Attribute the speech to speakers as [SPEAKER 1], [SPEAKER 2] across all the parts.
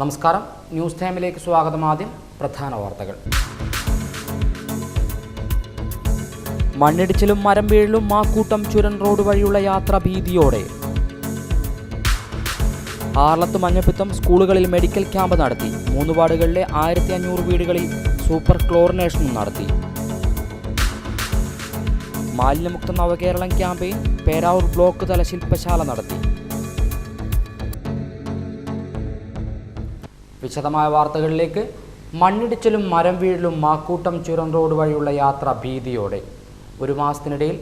[SPEAKER 1] നമസ്കാരം, ന്യൂസ് ടൈമിലേക്ക് സ്വാഗതം. ആദ്യം പ്രധാന വാർത്തകൾ. മണ്ണിടിച്ചിലും മരം വീഴലും മാക്കൂട്ടം ചുരം റോഡ് വഴിയുള്ള യാത്ര ഭീതിയോടെ. ആർലത്ത് മഞ്ഞപ്പിത്തം സ്കൂളുകളിൽ മെഡിക്കൽ ക്യാമ്പ് നടത്തി. 3 വാർഡുകളിലെ 1500 വീടുകളിൽ സൂപ്പർ ക്ലോറിനേഷനും നടത്തി. മാലിന്യമുക്ത നവകേരളം ക്യാമ്പയിൻ പേരാവൂർ ബ്ലോക്ക് തല ശില്പശാല നടത്തി. വിശദമായ വാർത്തകളിലേക്ക്. മണ്ണിടിച്ചിലും മരം വീഴലും മാക്കൂട്ടം ചുരം റോഡ് വഴിയുള്ള യാത്ര ഭീതിയോടെ. 1 മാസത്തിനിടയിൽ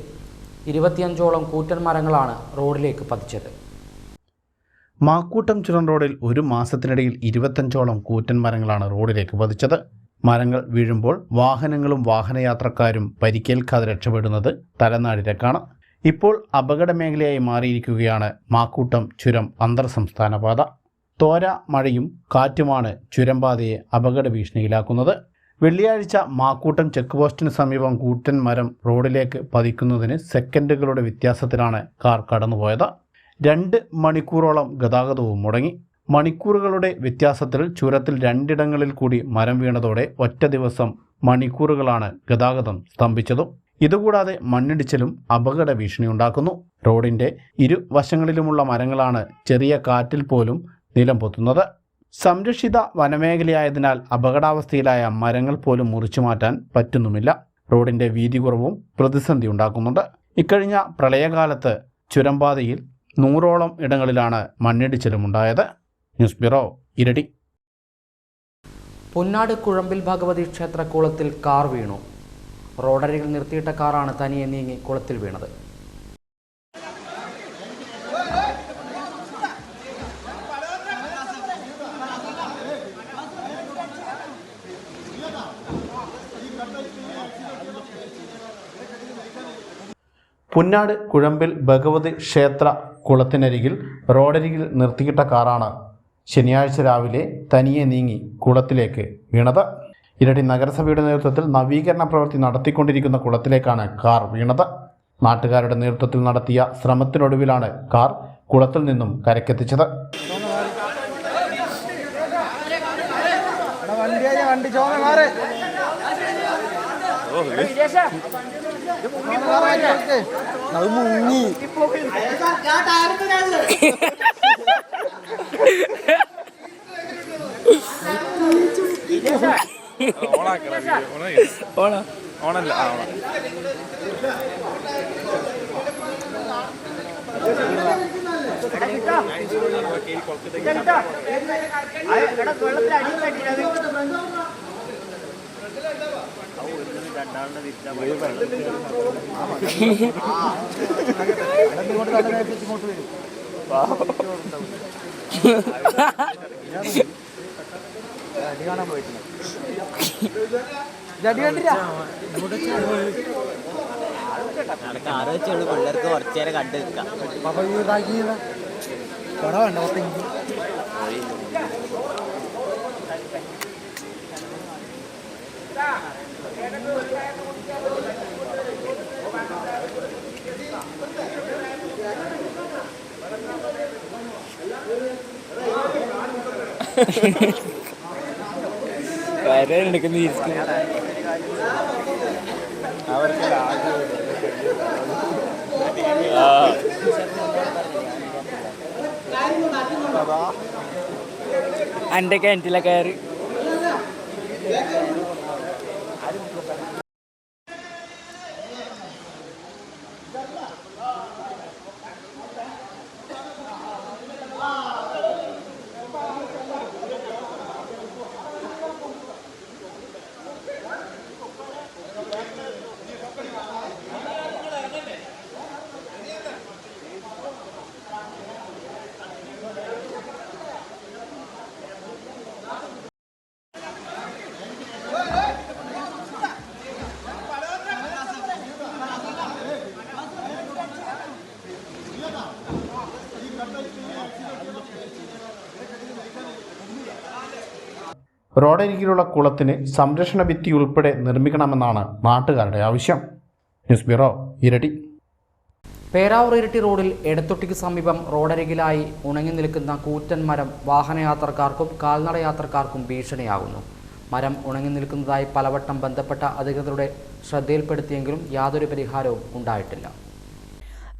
[SPEAKER 1] 25ഓളം കൂറ്റൻ മരങ്ങളാണ് റോഡിലേക്ക് പതിച്ചത്.
[SPEAKER 2] മാക്കൂട്ടം ചുരം റോഡിൽ 1 മാസത്തിനിടയിൽ 25ഓളം കൂറ്റൻ മരങ്ങളാണ് റോഡിലേക്ക് പതിച്ചത്. മരങ്ങൾ വീഴുമ്പോൾ വാഹനങ്ങളും വാഹനയാത്രക്കാരും പരിക്കേൽക്കാതെ രക്ഷപ്പെടുന്നത് തലനാടിരക്കാണ്. ഇപ്പോൾ അപകട മേഖലയായി മാറിയിരിക്കുകയാണ് മാക്കൂട്ടം ചുരം അന്തർ സംസ്ഥാന പാത. തോര മഴയും കാറ്റുമാണ് ചുരംപാതയെ അപകട ഭീഷണിയിലാക്കുന്നത്. വെള്ളിയാഴ്ച മാക്കൂട്ടം ചെക്ക് പോസ്റ്റിന് സമീപം കൂറ്റൻ മരം റോഡിലേക്ക് പതിക്കുന്നതിന് സെക്കൻഡുകളുടെ വ്യത്യാസത്തിലാണ് കാർ കടന്നുപോയത്. 2 മണിക്കൂറോളം ഗതാഗതവും മുടങ്ങി. മണിക്കൂറുകളുടെ വ്യത്യാസത്തിൽ ചുരത്തിൽ 2 ഇടങ്ങളിൽ കൂടി മരം വീണതോടെ ഒറ്റ ദിവസം മണിക്കൂറുകളാണ് ഗതാഗതം സ്തംഭിച്ചതും. ഇതുകൂടാതെ മണ്ണിടിച്ചിലും അപകട ഭീഷണിയുണ്ടാക്കുന്നു. റോഡിന്റെ ഇരുവശങ്ങളിലുമുള്ള മരങ്ങളാണ് ചെറിയ കാറ്റിൽ പോലും നിലം പൊത്തുന്നത്. സംരക്ഷിത വനമേഖലയായതിനാൽ അപകടാവസ്ഥയിലായ മരങ്ങൾ പോലും മുറിച്ചു മാറ്റാൻ പറ്റുന്നുമില്ല. റോഡിന്റെ വീതി കുറവും പ്രതിസന്ധി ഉണ്ടാക്കുന്നുണ്ട്. ഇക്കഴിഞ്ഞ പ്രളയകാലത്ത് ചുരംപാതയിൽ 100ഓളം ഇടങ്ങളിലാണ് മണ്ണിടിച്ചിലുമുണ്ടായത്. ന്യൂസ് ബ്യൂറോ, ഇരട്ടി.
[SPEAKER 1] പുന്നാട് കുഴമ്പിൽ ഭഗവതി ക്ഷേത്ര കുളത്തിൽ കാർ വീണു. റോഡരികിൽ നിർത്തിയിട്ട കാറാണ് തനിയെ നീങ്ങി കുളത്തിൽ വീണത്.
[SPEAKER 2] പുന്നാട് കുഴമ്പിൽ ഭഗവതി ക്ഷേത്ര കുളത്തിനരികിൽ റോഡരികിൽ നിർത്തിയിട്ട കാറാണ് ശനിയാഴ്ച രാവിലെ തനിയെ നീങ്ങി കുളത്തിലേക്ക് വീണത്. ഇരട്ടി നഗരസഭയുടെ നേതൃത്വത്തിൽ നവീകരണ പ്രവൃത്തി നടത്തിക്കൊണ്ടിരിക്കുന്ന കുളത്തിലേക്കാണ് കാർ വീണത്. നാട്ടുകാരുടെ നേതൃത്വത്തിൽ നടത്തിയ ശ്രമത്തിനൊടുവിലാണ് കാർ കുളത്തിൽ നിന്നും കരക്കെത്തിച്ചത്.
[SPEAKER 3] പിള്ളേർക്ക് കുറച്ചേരം കണ്ടു നിൽക്കാം.
[SPEAKER 4] എൻ്റെ കിണറ്റിലെ കയറി
[SPEAKER 2] റോഡരികിലുള്ള കുളത്തിന് സംരക്ഷണ ഭിത്തി ഉൾപ്പെടെ നിർമ്മിക്കണമെന്നാണ് നാട്ടുകാരുടെ ആവശ്യം. ന്യൂസ് ബ്യൂറോ, ഇരട്ടി.
[SPEAKER 1] പേരാവൂർ ഇരിട്ടി റോഡിൽ എടത്തൊട്ടിക്ക് സമീപം റോഡരികിലായി ഉണങ്ങി നിൽക്കുന്ന കൂറ്റൻ മരം വാഹനയാത്രക്കാർക്കും കാൽനട യാത്രക്കാർക്കും ഭീഷണിയാകുന്നു. മരം ഉണങ്ങി നിൽക്കുന്നതായി പലവട്ടം ബന്ധപ്പെട്ട അധികൃതരുടെ ശ്രദ്ധയിൽപ്പെടുത്തിയെങ്കിലും യാതൊരു പരിഹാരവും ഉണ്ടായിട്ടില്ല.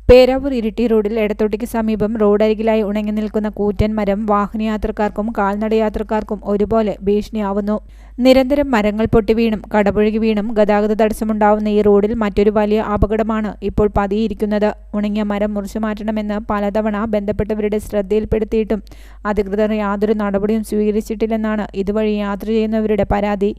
[SPEAKER 3] പേരാവൂർ ഇരിട്ടി റോഡിൽ എടത്തൊട്ടിക്ക് സമീപം റോഡരികിലായി ഉണങ്ങി നിൽക്കുന്ന കൂറ്റൻ മരം വാഹനയാത്രക്കാർക്കും കാൽനടയാത്രക്കാർക്കും ഒരുപോലെ ഭീഷണിയാവുന്നു. നിരന്തരം മരങ്ങൾ പൊട്ടിവീണും കടപുഴകി വീണും ഗതാഗത തടസ്സമുണ്ടാവുന്ന ഈ റോഡിൽ മറ്റൊരു വലിയ അപകടമാണ് ഇപ്പോൾ പതിയിരിക്കുന്നത്. ഉണങ്ങിയ മരം മുറിച്ചു മാറ്റണമെന്ന് പലതവണ ബന്ധപ്പെട്ടവരുടെ ശ്രദ്ധയിൽപ്പെടുത്തിയിട്ടും അധികൃതർ യാതൊരു നടപടിയും സ്വീകരിച്ചിട്ടില്ലെന്നാണ് ഇതുവഴി യാത്ര ചെയ്യുന്നവരുടെ പരാതി.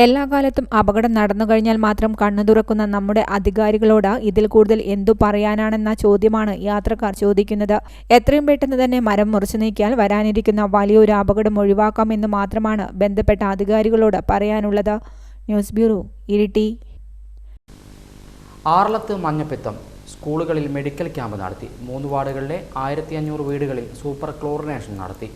[SPEAKER 3] എല്ലാ കാലത്തും അപകടം നടന്നു കഴിഞ്ഞാൽ മാത്രം കണ്ണു തുറക്കുന്ന നമ്മുടെ അധികാരികളോട് ഇതിൽ കൂടുതൽ എന്തു പറയാനാണെന്ന ചോദ്യമാണ് യാത്രക്കാർ ചോദിക്കുന്നത്. എത്രയും പെട്ടെന്ന് തന്നെ മരം മുറിച്ചു നീക്കിയാൽ വരാനിരിക്കുന്ന വലിയൊരു അപകടം ഒഴിവാക്കാമെന്ന് മാത്രമാണ് ബന്ധപ്പെട്ട അധികാരികളോട് പറയാനുള്ളത്. News bureau, Iritty.
[SPEAKER 1] ആറളത്ത് മഞ്ഞപ്പിത്തം. സ്കൂളുകളിൽ മെഡിക്കൽ ക്യാമ്പ് നടത്തി. 3 വാർഡുകളിലെ 1500 വീടുകളിൽ സൂപ്പർ ക്ലോറിനേഷൻ നടത്തി.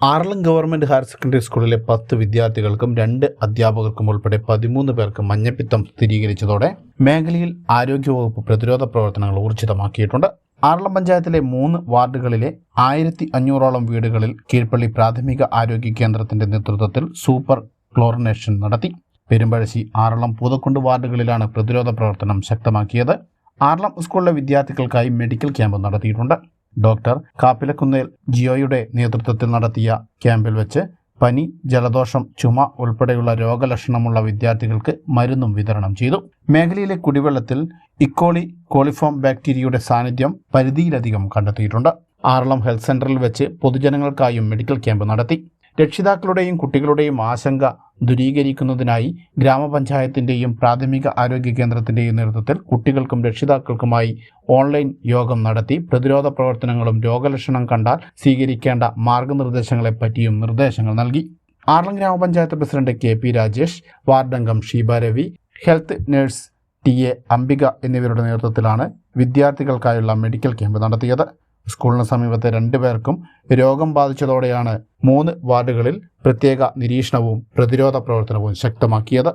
[SPEAKER 2] ആറളം ഗവൺമെൻറ് ഹയർ സെക്കൻഡറി സ്കൂളിലെ 10 വിദ്യാർത്ഥികൾക്കും 2 അധ്യാപകർക്കും ഉൾപ്പെടെ 13 പേർക്ക് മഞ്ഞപ്പിത്തം സ്ഥിരീകരിച്ചതോടെ മേഖലയിൽ ആരോഗ്യവകുപ്പ് പ്രതിരോധ പ്രവർത്തനങ്ങൾ ഊർജിതമാക്കിയിട്ടുണ്ട്. ആറളം പഞ്ചായത്തിലെ 3 വാർഡുകളിലെ 1500ഓളം വീടുകളിൽ കീഴ്പള്ളി പ്രാഥമിക ആരോഗ്യ കേന്ദ്രത്തിന്റെ നേതൃത്വത്തിൽ സൂപ്പർ ക്ലോറിനേഷൻ നടത്തി. പെരുമ്പഴശ്ശി, ആറളം, പൂതക്കുണ്ട് വാർഡുകളിലാണ് പ്രതിരോധ പ്രവർത്തനം ശക്തമാക്കിയത്. ആറളം സ്കൂളിലെ വിദ്യാർത്ഥികൾക്കായി മെഡിക്കൽ ക്യാമ്പ് നടത്തിയിട്ടുണ്ട്. ഡോക്ടർ കാപ്പിലക്കുന്നേൽ ജിയോയുടെ നേതൃത്വത്തിൽ നടത്തിയ ക്യാമ്പിൽ വെച്ച് പനി, ജലദോഷം, ചുമ ഉൾപ്പെടെയുള്ള രോഗലക്ഷണമുള്ള വിദ്യാർത്ഥികൾക്ക് മരുന്നും വിതരണം ചെയ്തു. മേഖലയിലെ കുടിവെള്ളത്തിൽ ഇക്കോളി കോളിഫോം ബാക്ടീരിയയുടെ സാന്നിധ്യം പരിധിയിലധികം കണ്ടെത്തിയിട്ടുണ്ട്. ആറളം ഹെൽത്ത് സെന്ററിൽ വെച്ച് പൊതുജനങ്ങൾക്കായും മെഡിക്കൽ ക്യാമ്പ് നടത്തി. രക്ഷിതാക്കളുടെയും കുട്ടികളുടെയും ആശങ്ക ദൂരീകരിക്കുന്നതിനായി ഗ്രാമപഞ്ചായത്തിൻ്റെയും പ്രാഥമിക ആരോഗ്യ കേന്ദ്രത്തിൻ്റെയും നേതൃത്വത്തിൽ കുട്ടികൾക്കും രക്ഷിതാക്കൾക്കുമായി ഓൺലൈൻ യോഗം നടത്തി പ്രതിരോധ പ്രവർത്തനങ്ങളും രോഗലക്ഷണം കണ്ടാൽ സ്വീകരിക്കേണ്ട മാർഗനിർദ്ദേശങ്ങളെപ്പറ്റിയും നിർദ്ദേശങ്ങൾ നൽകി. ആറളം ഗ്രാമപഞ്ചായത്ത് പ്രസിഡന്റ് KP രാജേഷ്, വാർഡംഗം Sheeba Ravi, health nurse TA Ambika എന്നിവരുടെ നേതൃത്വത്തിലാണ് വിദ്യാർത്ഥികൾക്കായുള്ള മെഡിക്കൽ ക്യാമ്പ് നടത്തിയത്. സ്കൂളിന് സമീപത്തെ 2 പേർക്കും രോഗം ബാധിച്ചതോടെയാണ് 3 വാർഡുകളിൽ പ്രത്യേക നിരീക്ഷണവും പ്രതിരോധ പ്രവർത്തനവും ശക്തമാക്കിയത്.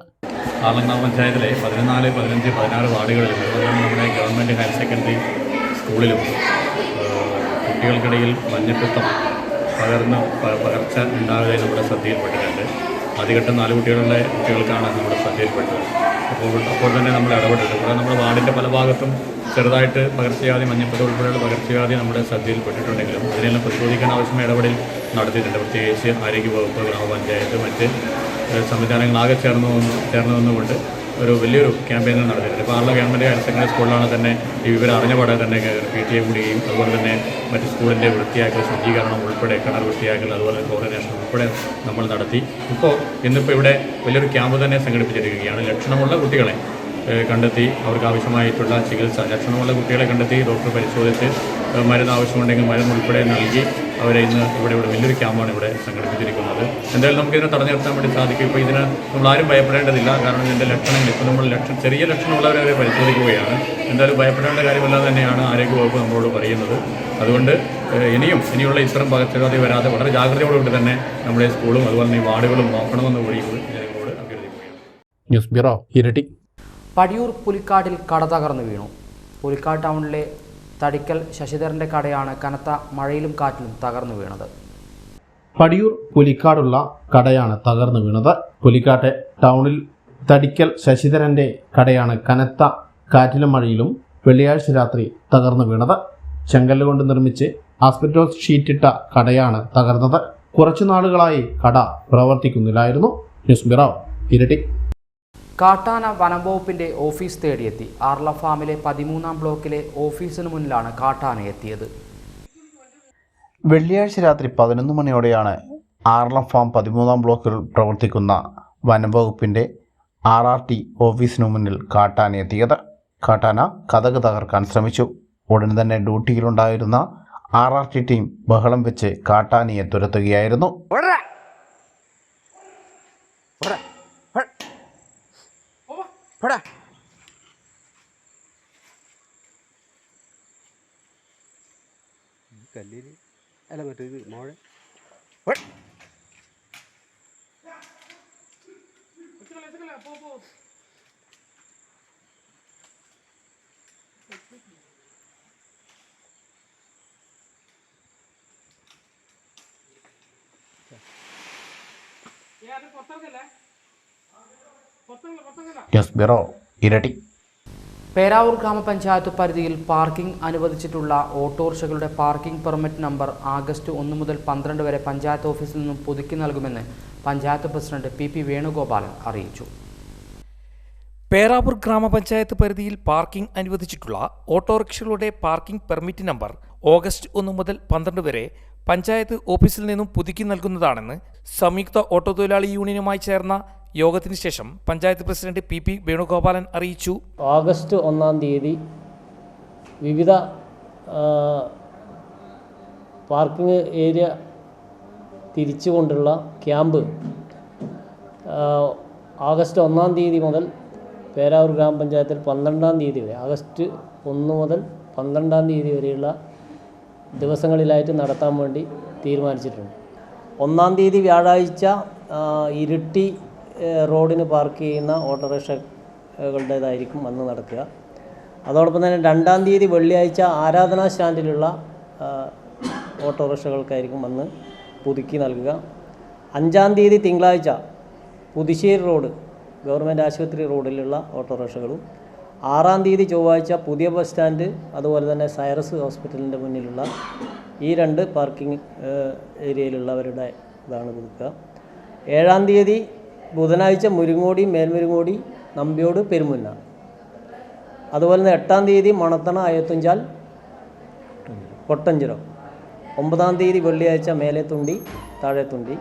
[SPEAKER 5] ആറളം ഗ്രാമപഞ്ചായത്തിലെ 14, 15, 16 വാർഡുകളിലും നമ്മുടെ ഗവൺമെൻറ് ഹയർ സെക്കൻഡറി സ്കൂളിലും കുട്ടികൾക്കിടയിൽ മഞ്ഞപ്പിത്തം പകർച്ച ഉണ്ടാകുകയും നമ്മുടെ ശ്രദ്ധയിൽപ്പെട്ടിട്ടുണ്ട്. ആദ്യഘട്ടം 4 കുട്ടികൾക്കാണ് നമ്മുടെ ശ്രദ്ധയിൽപ്പെട്ടത്. അപ്പോൾ തന്നെ നമ്മൾ ഇടപെട്ടിട്ടുണ്ട്. കൂടെ നമ്മുടെ വാർഡിൻ്റെ പല ഭാഗത്തും ചെറുതായിട്ട് പകർച്ചവ്യാധി, മഞ്ഞപ്പിത്തം ഉൾപ്പെടെയുള്ള പകർച്ചവ്യാധി നമ്മുടെ ശ്രദ്ധയിൽപ്പെട്ടിട്ടുണ്ടെങ്കിലും അതിനെല്ലാം പരിശോധിക്കാൻ ആവശ്യമായ ഇടപെടൽ നടത്തിയിട്ടുണ്ട്. പ്രത്യേകിച്ച് ആരോഗ്യവകുപ്പ്, ഗ്രാമപഞ്ചായത്ത്, മറ്റ് സംവിധാനങ്ങളാകെ ചേർന്നുകൊണ്ട് ഒരു വലിയൊരു ക്യാമ്പയിൻ നടത്തിയിട്ടുണ്ട്. ഇപ്പോൾ ആറളം ഗവൺമെൻറ് ഹയർ സെക്കൻഡറി സ്കൂളിലാണ് തന്നെ ഈ വിവരം അറിഞ്ഞപാടെ തന്നെ PTA കൂടിയും അതുപോലെ തന്നെ മറ്റ് സ്കൂളിൻ്റെ വൃത്തിയാക്കൽ, ശുചീകരണം ഉൾപ്പെടെ, കിണർ വൃത്തിയാക്കൽ, അതുപോലെ കോർഡിനേഷൻ ഉൾപ്പെടെ നമ്മൾ നടത്തി. ഇന്നിപ്പോൾ ഇവിടെ വലിയൊരു ക്യാമ്പ് തന്നെ സംഘടിപ്പിച്ചിരിക്കുകയാണ്. ലക്ഷണമുള്ള കുട്ടികളെ കണ്ടെത്തി അവർക്ക് ആവശ്യമായിട്ടുള്ള ചികിത്സ, ലക്ഷണമുള്ള കുട്ടികളെ കണ്ടെത്തി ഡോക്ടർ പരിശോധിച്ച് മരുന്ന് ആവശ്യമുണ്ടെങ്കിൽ മരുന്ന് ഉൾപ്പെടെ നൽകി അവരെ ഇന്ന് ഇവിടെ വലിയൊരു ക്യാമ്പാണ് ഇവിടെ സംഘടിപ്പിച്ചിരിക്കുന്നത്. എന്തായാലും നമുക്കിതിനെ തടഞ്ഞു നിർത്താൻ വേണ്ടി സാധിക്കും. ഇപ്പോൾ ഇതിന് നമ്മളാരും ഭയപ്പെടേണ്ടതില്ല. കാരണം ഇതിൻ്റെ ലക്ഷണങ്ങൾ ഇപ്പോൾ നമ്മൾ ചെറിയ ലക്ഷണമുള്ളവരെ പരിശോധിക്കുകയാണ്. എന്തായാലും ഭയപ്പെടേണ്ട കാര്യമില്ലാതെ തന്നെയാണ് ആരോഗ്യവകുപ്പ് നമ്മളോട് പറയുന്നത്. അതുകൊണ്ട് ഇനിയുള്ള ഇത്തരം പകർച്ചവ്യാധി വരാതെ വളരെ ജാഗ്രതയോടുകൂടി തന്നെ നമ്മുടെ സ്കൂളും അതുപോലെ തന്നെ ഈ വാർഡുകളും നോക്കണമെന്ന് കൂടി ജനങ്ങളോട് അഭ്യർത്ഥിക്കുകയാണ്.
[SPEAKER 2] News bureau, Iritty.
[SPEAKER 1] പടിയൂർ പുലിക്കാട്ടിൽ കട തകർന്നു വീണു. പുലിക്കാട് ടൗണിലെ തടിക്കൽ ശശിധരൻ്റെ കടയാണ് കനത്ത മഴയിലും കാറ്റിലും തകർന്നു വീണത്.
[SPEAKER 2] പടിയൂർ പുലിക്കാടുള്ള കടയാണ് തകർന്നു വീണത്. പുലിക്കാട്ടെ ടൗണിൽ തടിക്കൽ ശശിധരൻ്റെ കടയാണ് കനത്ത കാറ്റിലും മഴയിലും വെള്ളിയാഴ്ച രാത്രി തകർന്നു വീണത്. ചെങ്കല്ല് കൊണ്ട് നിർമ്മിച്ച് ആസ്പെറ്റോസ് ഷീറ്റിട്ട കടയാണ് തകർന്നത്. കുറച്ചു നാളുകളായി കട പ്രവർത്തിക്കുന്നില്ലായിരുന്നു. News bureau, Iritty.
[SPEAKER 1] കാട്ടാന വനംവകുപ്പിന്റെ ഓഫീസ് തേടിയെത്തി. ആർല ഫാമിലെ 13ാം ബ്ലോക്കിലെ ഓഫീസിന് മുന്നിലാണ് കാട്ടാന എത്തിയത്.
[SPEAKER 2] വെള്ളിയാഴ്ച രാത്രി 11 മണിയോടെയാണ് ആർലം ഫാം 13ാം ബ്ലോക്കിൽ പ്രവർത്തിക്കുന്ന വനംവകുപ്പിന്റെ RRT ഓഫീസിനു മുന്നിൽ കാട്ടാന എത്തിയത്. കാട്ടാന കതക് തകർക്കാൻ ശ്രമിച്ചു. ഉടൻ തന്നെ ഡ്യൂട്ടിയിലുണ്ടായിരുന്ന RRT ടീം ബഹളം വെച്ച് കാട്ടാനയെ തുരത്തുകയായിരുന്നു.
[SPEAKER 6] കല്ലിൽ അല്ല മറ്റേത് മോഴ
[SPEAKER 2] ന്യൂസ് ബ്യൂറോ ഇരട്ടി.
[SPEAKER 1] പേരാവൂർ ഗ്രാമപഞ്ചായത്ത് പരിധിയിൽ പാർക്കിംഗ് അനുവദിച്ചിട്ടുള്ള ഓട്ടോറിക്ഷകളുടെ പാർക്കിംഗ് പെർമിറ്റ് നമ്പർ ആഗസ്റ്റ് 1 മുതൽ 12 വരെ പഞ്ചായത്ത് ഓഫീസിൽ നിന്നും പുതുക്കി നൽകുമെന്ന് പഞ്ചായത്ത് പ്രസിഡന്റ് പി വേണുഗോപാലൻ അറിയിച്ചു.
[SPEAKER 7] പേരാവൂർ ഗ്രാമപഞ്ചായത്ത് പരിധിയിൽ പാർക്കിംഗ് അനുവദിച്ചിട്ടുള്ള ഓട്ടോറിക്ഷകളുടെ പാർക്കിംഗ് പെർമിറ്റ് നമ്പർ ഓഗസ്റ്റ് 1 മുതൽ 12 വരെ പഞ്ചായത്ത് ഓഫീസിൽ നിന്നും പുതുക്കി നൽകുന്നതാണെന്ന് സംയുക്ത ഓട്ടോ തൊഴിലാളി യൂണിയനുമായി ചേർന്ന യോഗത്തിന് ശേഷം പഞ്ചായത്ത് പ്രസിഡന്റ് പി വേണുഗോപാലൻ അറിയിച്ചു.
[SPEAKER 8] ഓഗസ്റ്റ് 1 തീയതി വിവിധ പാർക്കിംഗ് ഏരിയ തിരിച്ചുകൊണ്ടുള്ള ക്യാമ്പ് ഓഗസ്റ്റ് 1 തീയതി മുതൽ പേരാവൂർ ഗ്രാമപഞ്ചായത്തിൽ 12 തീയതി വരെ, ആഗസ്റ്റ് 1 മുതൽ 12 തീയതി വരെയുള്ള ദിവസങ്ങളിലായിട്ട് നടത്താൻ വേണ്ടി തീരുമാനിച്ചിട്ടുണ്ട്. 1 തീയതി വ്യാഴാഴ്ച ഇരിട്ടി റോഡിന് പാർക്ക് ചെയ്യുന്ന ഓട്ടോറിക്ഷകളുടേതായിരിക്കും അന്ന് നടക്കുക. അതോടൊപ്പം തന്നെ 2 തീയതി വെള്ളിയാഴ്ച ആരാധനാ സ്റ്റാൻഡിലുള്ള ഓട്ടോറിക്ഷകൾക്കായിരിക്കും അന്ന് പുതുക്കി നൽകുക. 5 തീയതി തിങ്കളാഴ്ച പുതുശ്ശേരി റോഡ് ഗവൺമെൻറ് ആശുപത്രി റോഡിലുള്ള ഓട്ടോറിക്ഷകളും, 6 തീയതി ചൊവ്വാഴ്ച പുതിയ ബസ് സ്റ്റാൻഡ് അതുപോലെ തന്നെ സൈറസ് ഹോസ്പിറ്റലിൻ്റെ മുന്നിലുള്ള ഈ 2 പാർക്കിംഗ് ഏരിയയിലുള്ളവരുടെ ഇതാണ് പുതുക്കുക. 7 തീയതി ബുധനാഴ്ച മുരിങ്ങോടി, മേൽമുരിങ്ങോടി, നമ്പ്യോട്, പെരുമുന്ന. അതുപോലെ തന്നെ 8 തീയതി മണത്തണ, അയത്തുഞ്ചാൽ, കൊട്ടഞ്ചിറം. 9 തീയതി വെള്ളിയാഴ്ച മേലെത്തുണ്ടി, താഴെത്തുണ്ടി.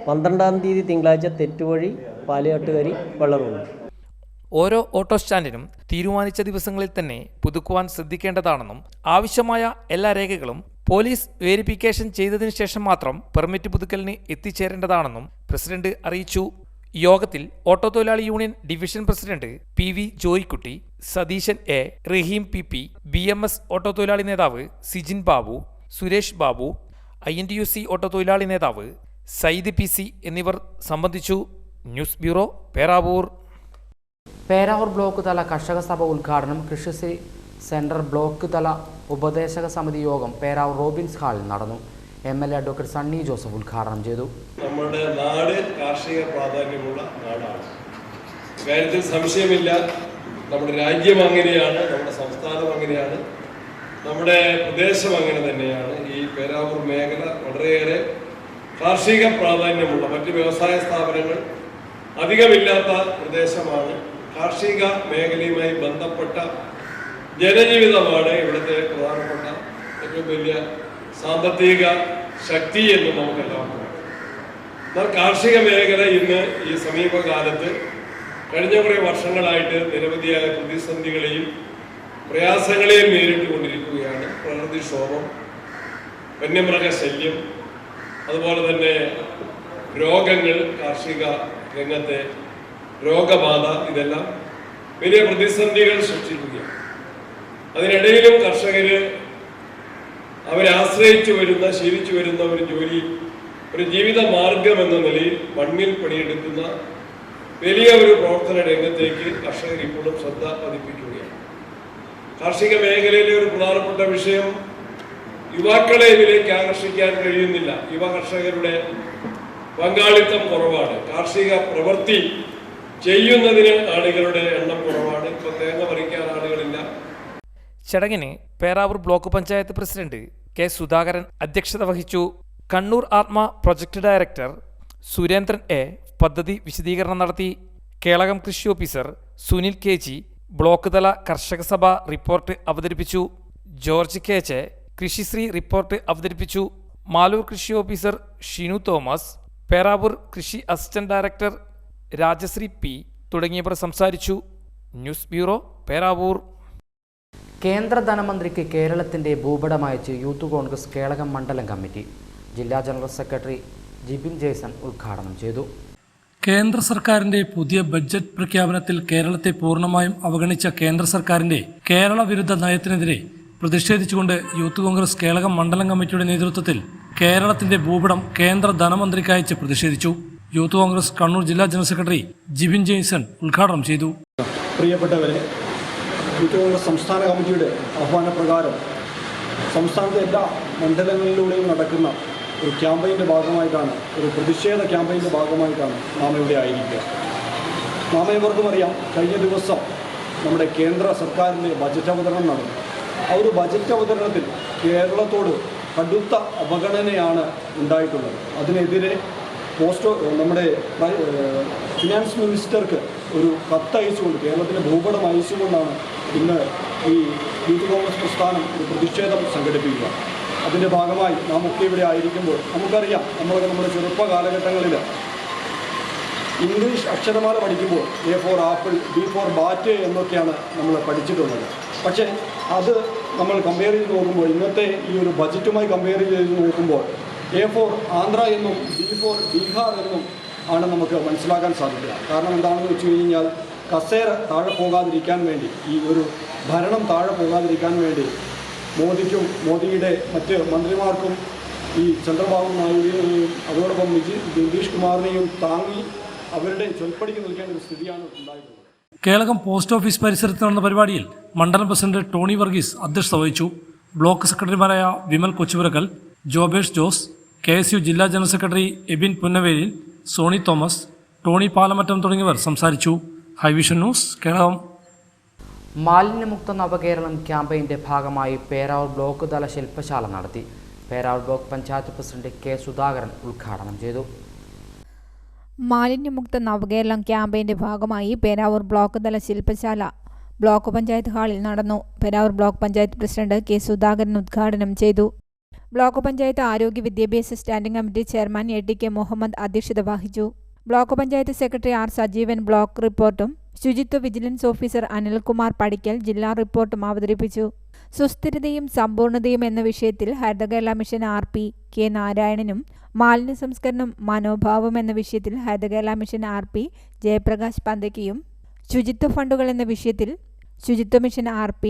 [SPEAKER 8] 12 തീയതി തിങ്കളാഴ്ച തെറ്റുവഴി, പാലിയാട്ടുകരി, വെള്ളറോഡ്.
[SPEAKER 7] ഓരോ ഓട്ടോ സ്റ്റാൻഡിനും തീരുമാനിച്ച ദിവസങ്ങളിൽ തന്നെ പുതുക്കുവാൻ ശ്രദ്ധിക്കേണ്ടതാണെന്നും ആവശ്യമായ എല്ലാ രേഖകളും പോലീസ് വെരിഫിക്കേഷൻ ചെയ്തതിനു ശേഷം മാത്രം പെർമിറ്റ് പുതുക്കലിന് എത്തിച്ചേരേണ്ടതാണെന്നും പ്രസിഡന്റ് അറിയിച്ചു. യോഗത്തിൽ ഓട്ടോ തൊഴിലാളി union division president PV Joykutty, Satheesan A, Rahim PP, BMS auto തൊഴിലാളി നേതാവ് സിജിൻ ബാബു, സുരേഷ് ബാബു, INTUC ഓട്ടോ തൊഴിലാളി നേതാവ് സയ്യിദ് PC എന്നിവർ സംബന്ധിച്ചു. News bureau, Peravoor.
[SPEAKER 1] Peravoor block തല കർഷക സഭ ഉദ്ഘാടനം കൃഷിശ്രീ സെൻട്രൽ ബ്ലോക്ക് തല ഉപദേശക സമിതി യോഗം പേരാവൂർ റോബിൻസ് ഹാളിൽ നടന്നു. MLA അഡ്വക്കേറ്റ് സണ്ണി ജോസഫ് ഉദ്ഘാടനം ചെയ്തു.
[SPEAKER 9] നമ്മുടെ നാട് കാർഷിക പ്രാധാന്യമുള്ള നാടാണ്, കാര്യത്തിൽ സംശയമില്ല. നമ്മുടെ രാജ്യം അങ്ങനെയാണ്, നമ്മുടെ സംസ്ഥാനം അങ്ങനെയാണ്, നമ്മുടെ പ്രദേശം അങ്ങനെ തന്നെയാണ്. ഈ പേരാവൂർ മേഖല വളരെയേറെ കാർഷിക പ്രാധാന്യമുള്ള, മറ്റ് വ്യവസായ സ്ഥാപനങ്ങൾ അധികമില്ലാത്ത പ്രദേശമാണ്. കാർഷിക മേഖലയുമായി ബന്ധപ്പെട്ട ജനജീവിതമാണ് ഇവിടുത്തെ പ്രധാനപ്പെട്ട ഏറ്റവും വലിയ സാമ്പത്തിക ശക്തി എന്ന് നമുക്കെല്ലാവർക്കും. എന്നാൽ കാർഷിക മേഖല ഇന്ന് ഈ സമീപകാലത്ത് കഴിഞ്ഞ കുറേ വർഷങ്ങളായിട്ട് നിരവധിയായ പ്രതിസന്ധികളെയും പ്രയാസങ്ങളെയും നേരിട്ടുകൊണ്ടിരിക്കുകയാണ്. പ്രകൃതിക്ഷോഭം, വന്യമൃഗശല്യം, അതുപോലെ തന്നെ രോഗങ്ങൾ, കാർഷിക രംഗത്തെ രോഗബാധ, ഇതെല്ലാം വലിയ പ്രതിസന്ധികൾ സൃഷ്ടിക്കുകയാണ്. അതിനിടയിലും കർഷകര് അവരെ ആശ്രയിച്ചു വരുന്ന, ശീലിച്ചു വരുന്ന ഒരു ജോലി, ഒരു ജീവിത മാർഗം എന്ന നിലയിൽ മണ്ണിൽ പണിയെടുക്കുന്ന വലിയ ഒരു പ്രവർത്തന രംഗത്തേക്ക് കർഷകർ ഇപ്പോഴും ശ്രദ്ധ പതിപ്പിക്കുകയാണ്. കാർഷിക മേഖലയിലെ ഒരു പ്രധാനപ്പെട്ട വിഷയം യുവാക്കളെ ഇതിലേക്ക് ആകർഷിക്കാൻ കഴിയുന്നില്ല. യുവ കർഷകരുടെ പങ്കാളിത്തം കുറവാണ്. കാർഷിക പ്രവൃത്തി ചെയ്യുന്നതിന് ആളുകളുടെ എണ്ണം കുറവാണ്. ഇപ്പൊ തേങ്ങ പറിക്കാൻ ആളുകളില്ല.
[SPEAKER 7] ചടങ്ങിന് Peravoor block panchayat president K. Sudhakaran അധ്യക്ഷത വഹിച്ചു. കണ്ണൂർ ആത്മ പ്രൊജക്ട് ഡയറക്ടർ സുരേന്ദ്രൻ A പദ്ധതി വിശദീകരണം നടത്തി. കേളകം കൃഷി ഓഫീസർ സുനിൽ KG ബ്ലോക്ക് തല കർഷക സഭ റിപ്പോർട്ട് അവതരിപ്പിച്ചു. ജോർജ് KJ കൃഷിശ്രീ റിപ്പോർട്ട് അവതരിപ്പിച്ചു. മാലൂർ കൃഷി ഓഫീസർ ഷിനു തോമസ്, പേരാവൂർ കൃഷി അസിസ്റ്റന്റ് ഡയറക്ടർ രാജശ്രീ P തുടങ്ങിയവർ സംസാരിച്ചു. News bureau, Peravoor.
[SPEAKER 1] കേന്ദ്ര ധനമന്ത്രിക്ക് കേരളത്തിന്റെ ഭൂപടം അയച്ച് യൂത്ത് കോൺഗ്രസ് കേളകം മണ്ഡലം കമ്മിറ്റി. ജില്ലാ ജനറൽ സെക്രട്ടറി ജിബിൻ ജേസൺ ഉദ്ഘാടനം ചെയ്തു.
[SPEAKER 10] കേന്ദ്ര സർക്കാരിന്റെ പുതിയ ബഡ്ജറ്റ് പ്രഖ്യാപനത്തിൽ കേരളത്തെ പൂർണ്ണമായും അവഗണിച്ച കേന്ദ്ര സർക്കാരിന്റെ കേരള വിരുദ്ധ നയത്തിനെതിരെ പ്രതിഷേധിച്ചുകൊണ്ട് യൂത്ത് കോൺഗ്രസ് കേളകം മണ്ഡലം കമ്മിറ്റിയുടെ നേതൃത്വത്തിൽ കേരളത്തിന്റെ ഭൂപടം കേന്ദ്ര ധനമന്ത്രിക്ക് അയച്ച് പ്രതിഷേധിച്ചു. യൂത്ത് കോൺഗ്രസ് കണ്ണൂർ ജില്ലാ ജനറൽ സെക്രട്ടറി ജിബിൻ ജെയ്സൺ ഉദ്ഘാടനം ചെയ്തു.
[SPEAKER 11] പ്രിയപ്പെട്ടവരെ, യൂത്ത് കോൺഗ്രസ് സംസ്ഥാന കമ്മിറ്റിയുടെ ആഹ്വാനപ്രകാരം സംസ്ഥാനത്തെ എല്ലാ മണ്ഡലങ്ങളിലൂടെയും നടക്കുന്ന ഒരു ക്യാമ്പയിൻ്റെ ഭാഗമായിട്ടാണ്, ഒരു പ്രതിഷേധ ക്യാമ്പയിൻ്റെ ഭാഗമായിട്ടാണ് നാം ഇവിടെ ആയിരിക്കുക. നാം ഏവർക്കും അറിയാം, കഴിഞ്ഞ ദിവസം നമ്മുടെ കേന്ദ്ര സർക്കാരിൻ്റെ ബജറ്റ് അവതരണം നടന്നു. ആ ഒരു ബജറ്റ് അവതരണത്തിൽ കേരളത്തോട് കടുത്ത അവഗണനയാണ് ഉണ്ടായിട്ടുള്ളത്. അതിനെതിരെ നമ്മുടെ ഫിനാൻസ് മിനിസ്റ്റർക്ക് ഒരു കത്തയച്ചുകൊണ്ട്, കേരളത്തിലെ ഭൂപടം അയച്ചുകൊണ്ടാണ് ഇന്ന് ഈ യൂത്ത് കോൺഗ്രസ് പ്രസ്ഥാനം ഒരു പ്രതിഷേധം സംഘടിപ്പിക്കുക. അതിൻ്റെ ഭാഗമായി നാം ഒക്കെ ഇവിടെ ആയിരിക്കുമ്പോൾ നമുക്കറിയാം, നമ്മളൊക്കെ നമ്മുടെ ചെറുപ്പ കാലഘട്ടങ്ങളിൽ ഇംഗ്ലീഷ് അക്ഷരമാല പഠിക്കുമ്പോൾ A for apple, B for bat എന്നൊക്കെയാണ് നമ്മൾ പഠിച്ചിട്ടുള്ളത്. പക്ഷേ അത് നമ്മൾ കമ്പയർ ചെയ്ത് നോക്കുമ്പോൾ, ഇന്നത്തെ ഈ ഒരു ബജറ്റുമായി കമ്പയർ ചെയ്ത് നോക്കുമ്പോൾ A for ആന്ധ്ര എന്നും B for ബീഹാർ എന്നും ആണ് നമുക്ക് മനസ്സിലാക്കാൻ സാധിക്കുക. കാരണം എന്താണെന്ന് വെച്ച് കഴിഞ്ഞാൽ, കസേര താഴെ പോകാതിരിക്കാൻ വേണ്ടി, ഈ ഒരു ഭരണം താഴെ പോകാതിരിക്കാൻ വേണ്ടി മോദിക്കും മോദിയുടെ മറ്റ് മന്ത്രിമാർക്കും ഈ ചന്ദ്രബാബു നായിഡുവിനെയും അതോടൊപ്പം നിതീഷ് കുമാറിനെയും താങ്ങി അവരുടെ ചൊൽപ്പടിക്ക് നിൽക്കേണ്ട ഒരു സ്ഥിതിയാണ് ഉണ്ടായിട്ടുള്ളത്.
[SPEAKER 10] കേളകം പോസ്റ്റ് ഓഫീസ് പരിസരത്ത് നടന്ന പരിപാടിയിൽ മണ്ഡലം പ്രസിഡന്റ് ടോണി വർഗീസ് അധ്യക്ഷത വഹിച്ചു. ബ്ലോക്ക് സെക്രട്ടറിമാരായ വിമൽ കൊച്ചുപുരക്കൽ, ജോബേഷ് ജോസ്, KSU ജില്ലാ ജനറൽ സെക്രട്ടറി എബിൻ പുന്നവേലിൽ, സോണി തോമസ്, ടോണി പാലമറ്റം തുടങ്ങിയവർ സംസാരിച്ചു. Highvision news, Kelakam.
[SPEAKER 1] മാലിന്യമുക്ത നവകേരളം ക്യാമ്പയിൻ്റെ ഭാഗമായി പേരാവൂർ ബ്ലോക്ക് തല ശില്പശാല നടത്തി. Peravoor block panchayat president K. Sudhakaran ഉദ്ഘാടനം ചെയ്തു.
[SPEAKER 3] മാലിന്യമുക്ത നവകേരളം ക്യാമ്പയിൻ്റെ ഭാഗമായി പേരാവൂർ ബ്ലോക്ക് തല ശില്പശാല ബ്ലോക്ക് പഞ്ചായത്ത് ഹാളിൽ നടന്നു. Peravoor block panchayat president K. Sudhakaran ഉദ്ഘാടനം ചെയ്തു. ബ്ലോക്ക് പഞ്ചായത്ത് ആരോഗ്യ വിദ്യാഭ്യാസ standing committee chairman ATK Muhammad അധ്യക്ഷത വഹിച്ചു. Block panchayat secretary R. Sajeevan block റിപ്പോർട്ടും ശുചിത്വ വിജിലൻസ് ഓഫീസർ അനിൽകുമാർ പടിക്കൽ ജില്ലാ റിപ്പോർട്ടും അവതരിപ്പിച്ചു. സുസ്ഥിരതയും സമ്പൂർണ്ണതയും എന്ന വിഷയത്തിൽ ഹരിതകേരള മിഷൻ RP K. നാരായണനും, മാലിന്യ സംസ്കരണം മനോഭാവം എന്ന വിഷയത്തിൽ ഹരിതകേരള മിഷൻ RP ജയപ്രകാശ് പന്തയ്ക്കയും, ശുചിത്വ ഫണ്ടുകൾ എന്ന വിഷയത്തിൽ ശുചിത്വ മിഷൻ RP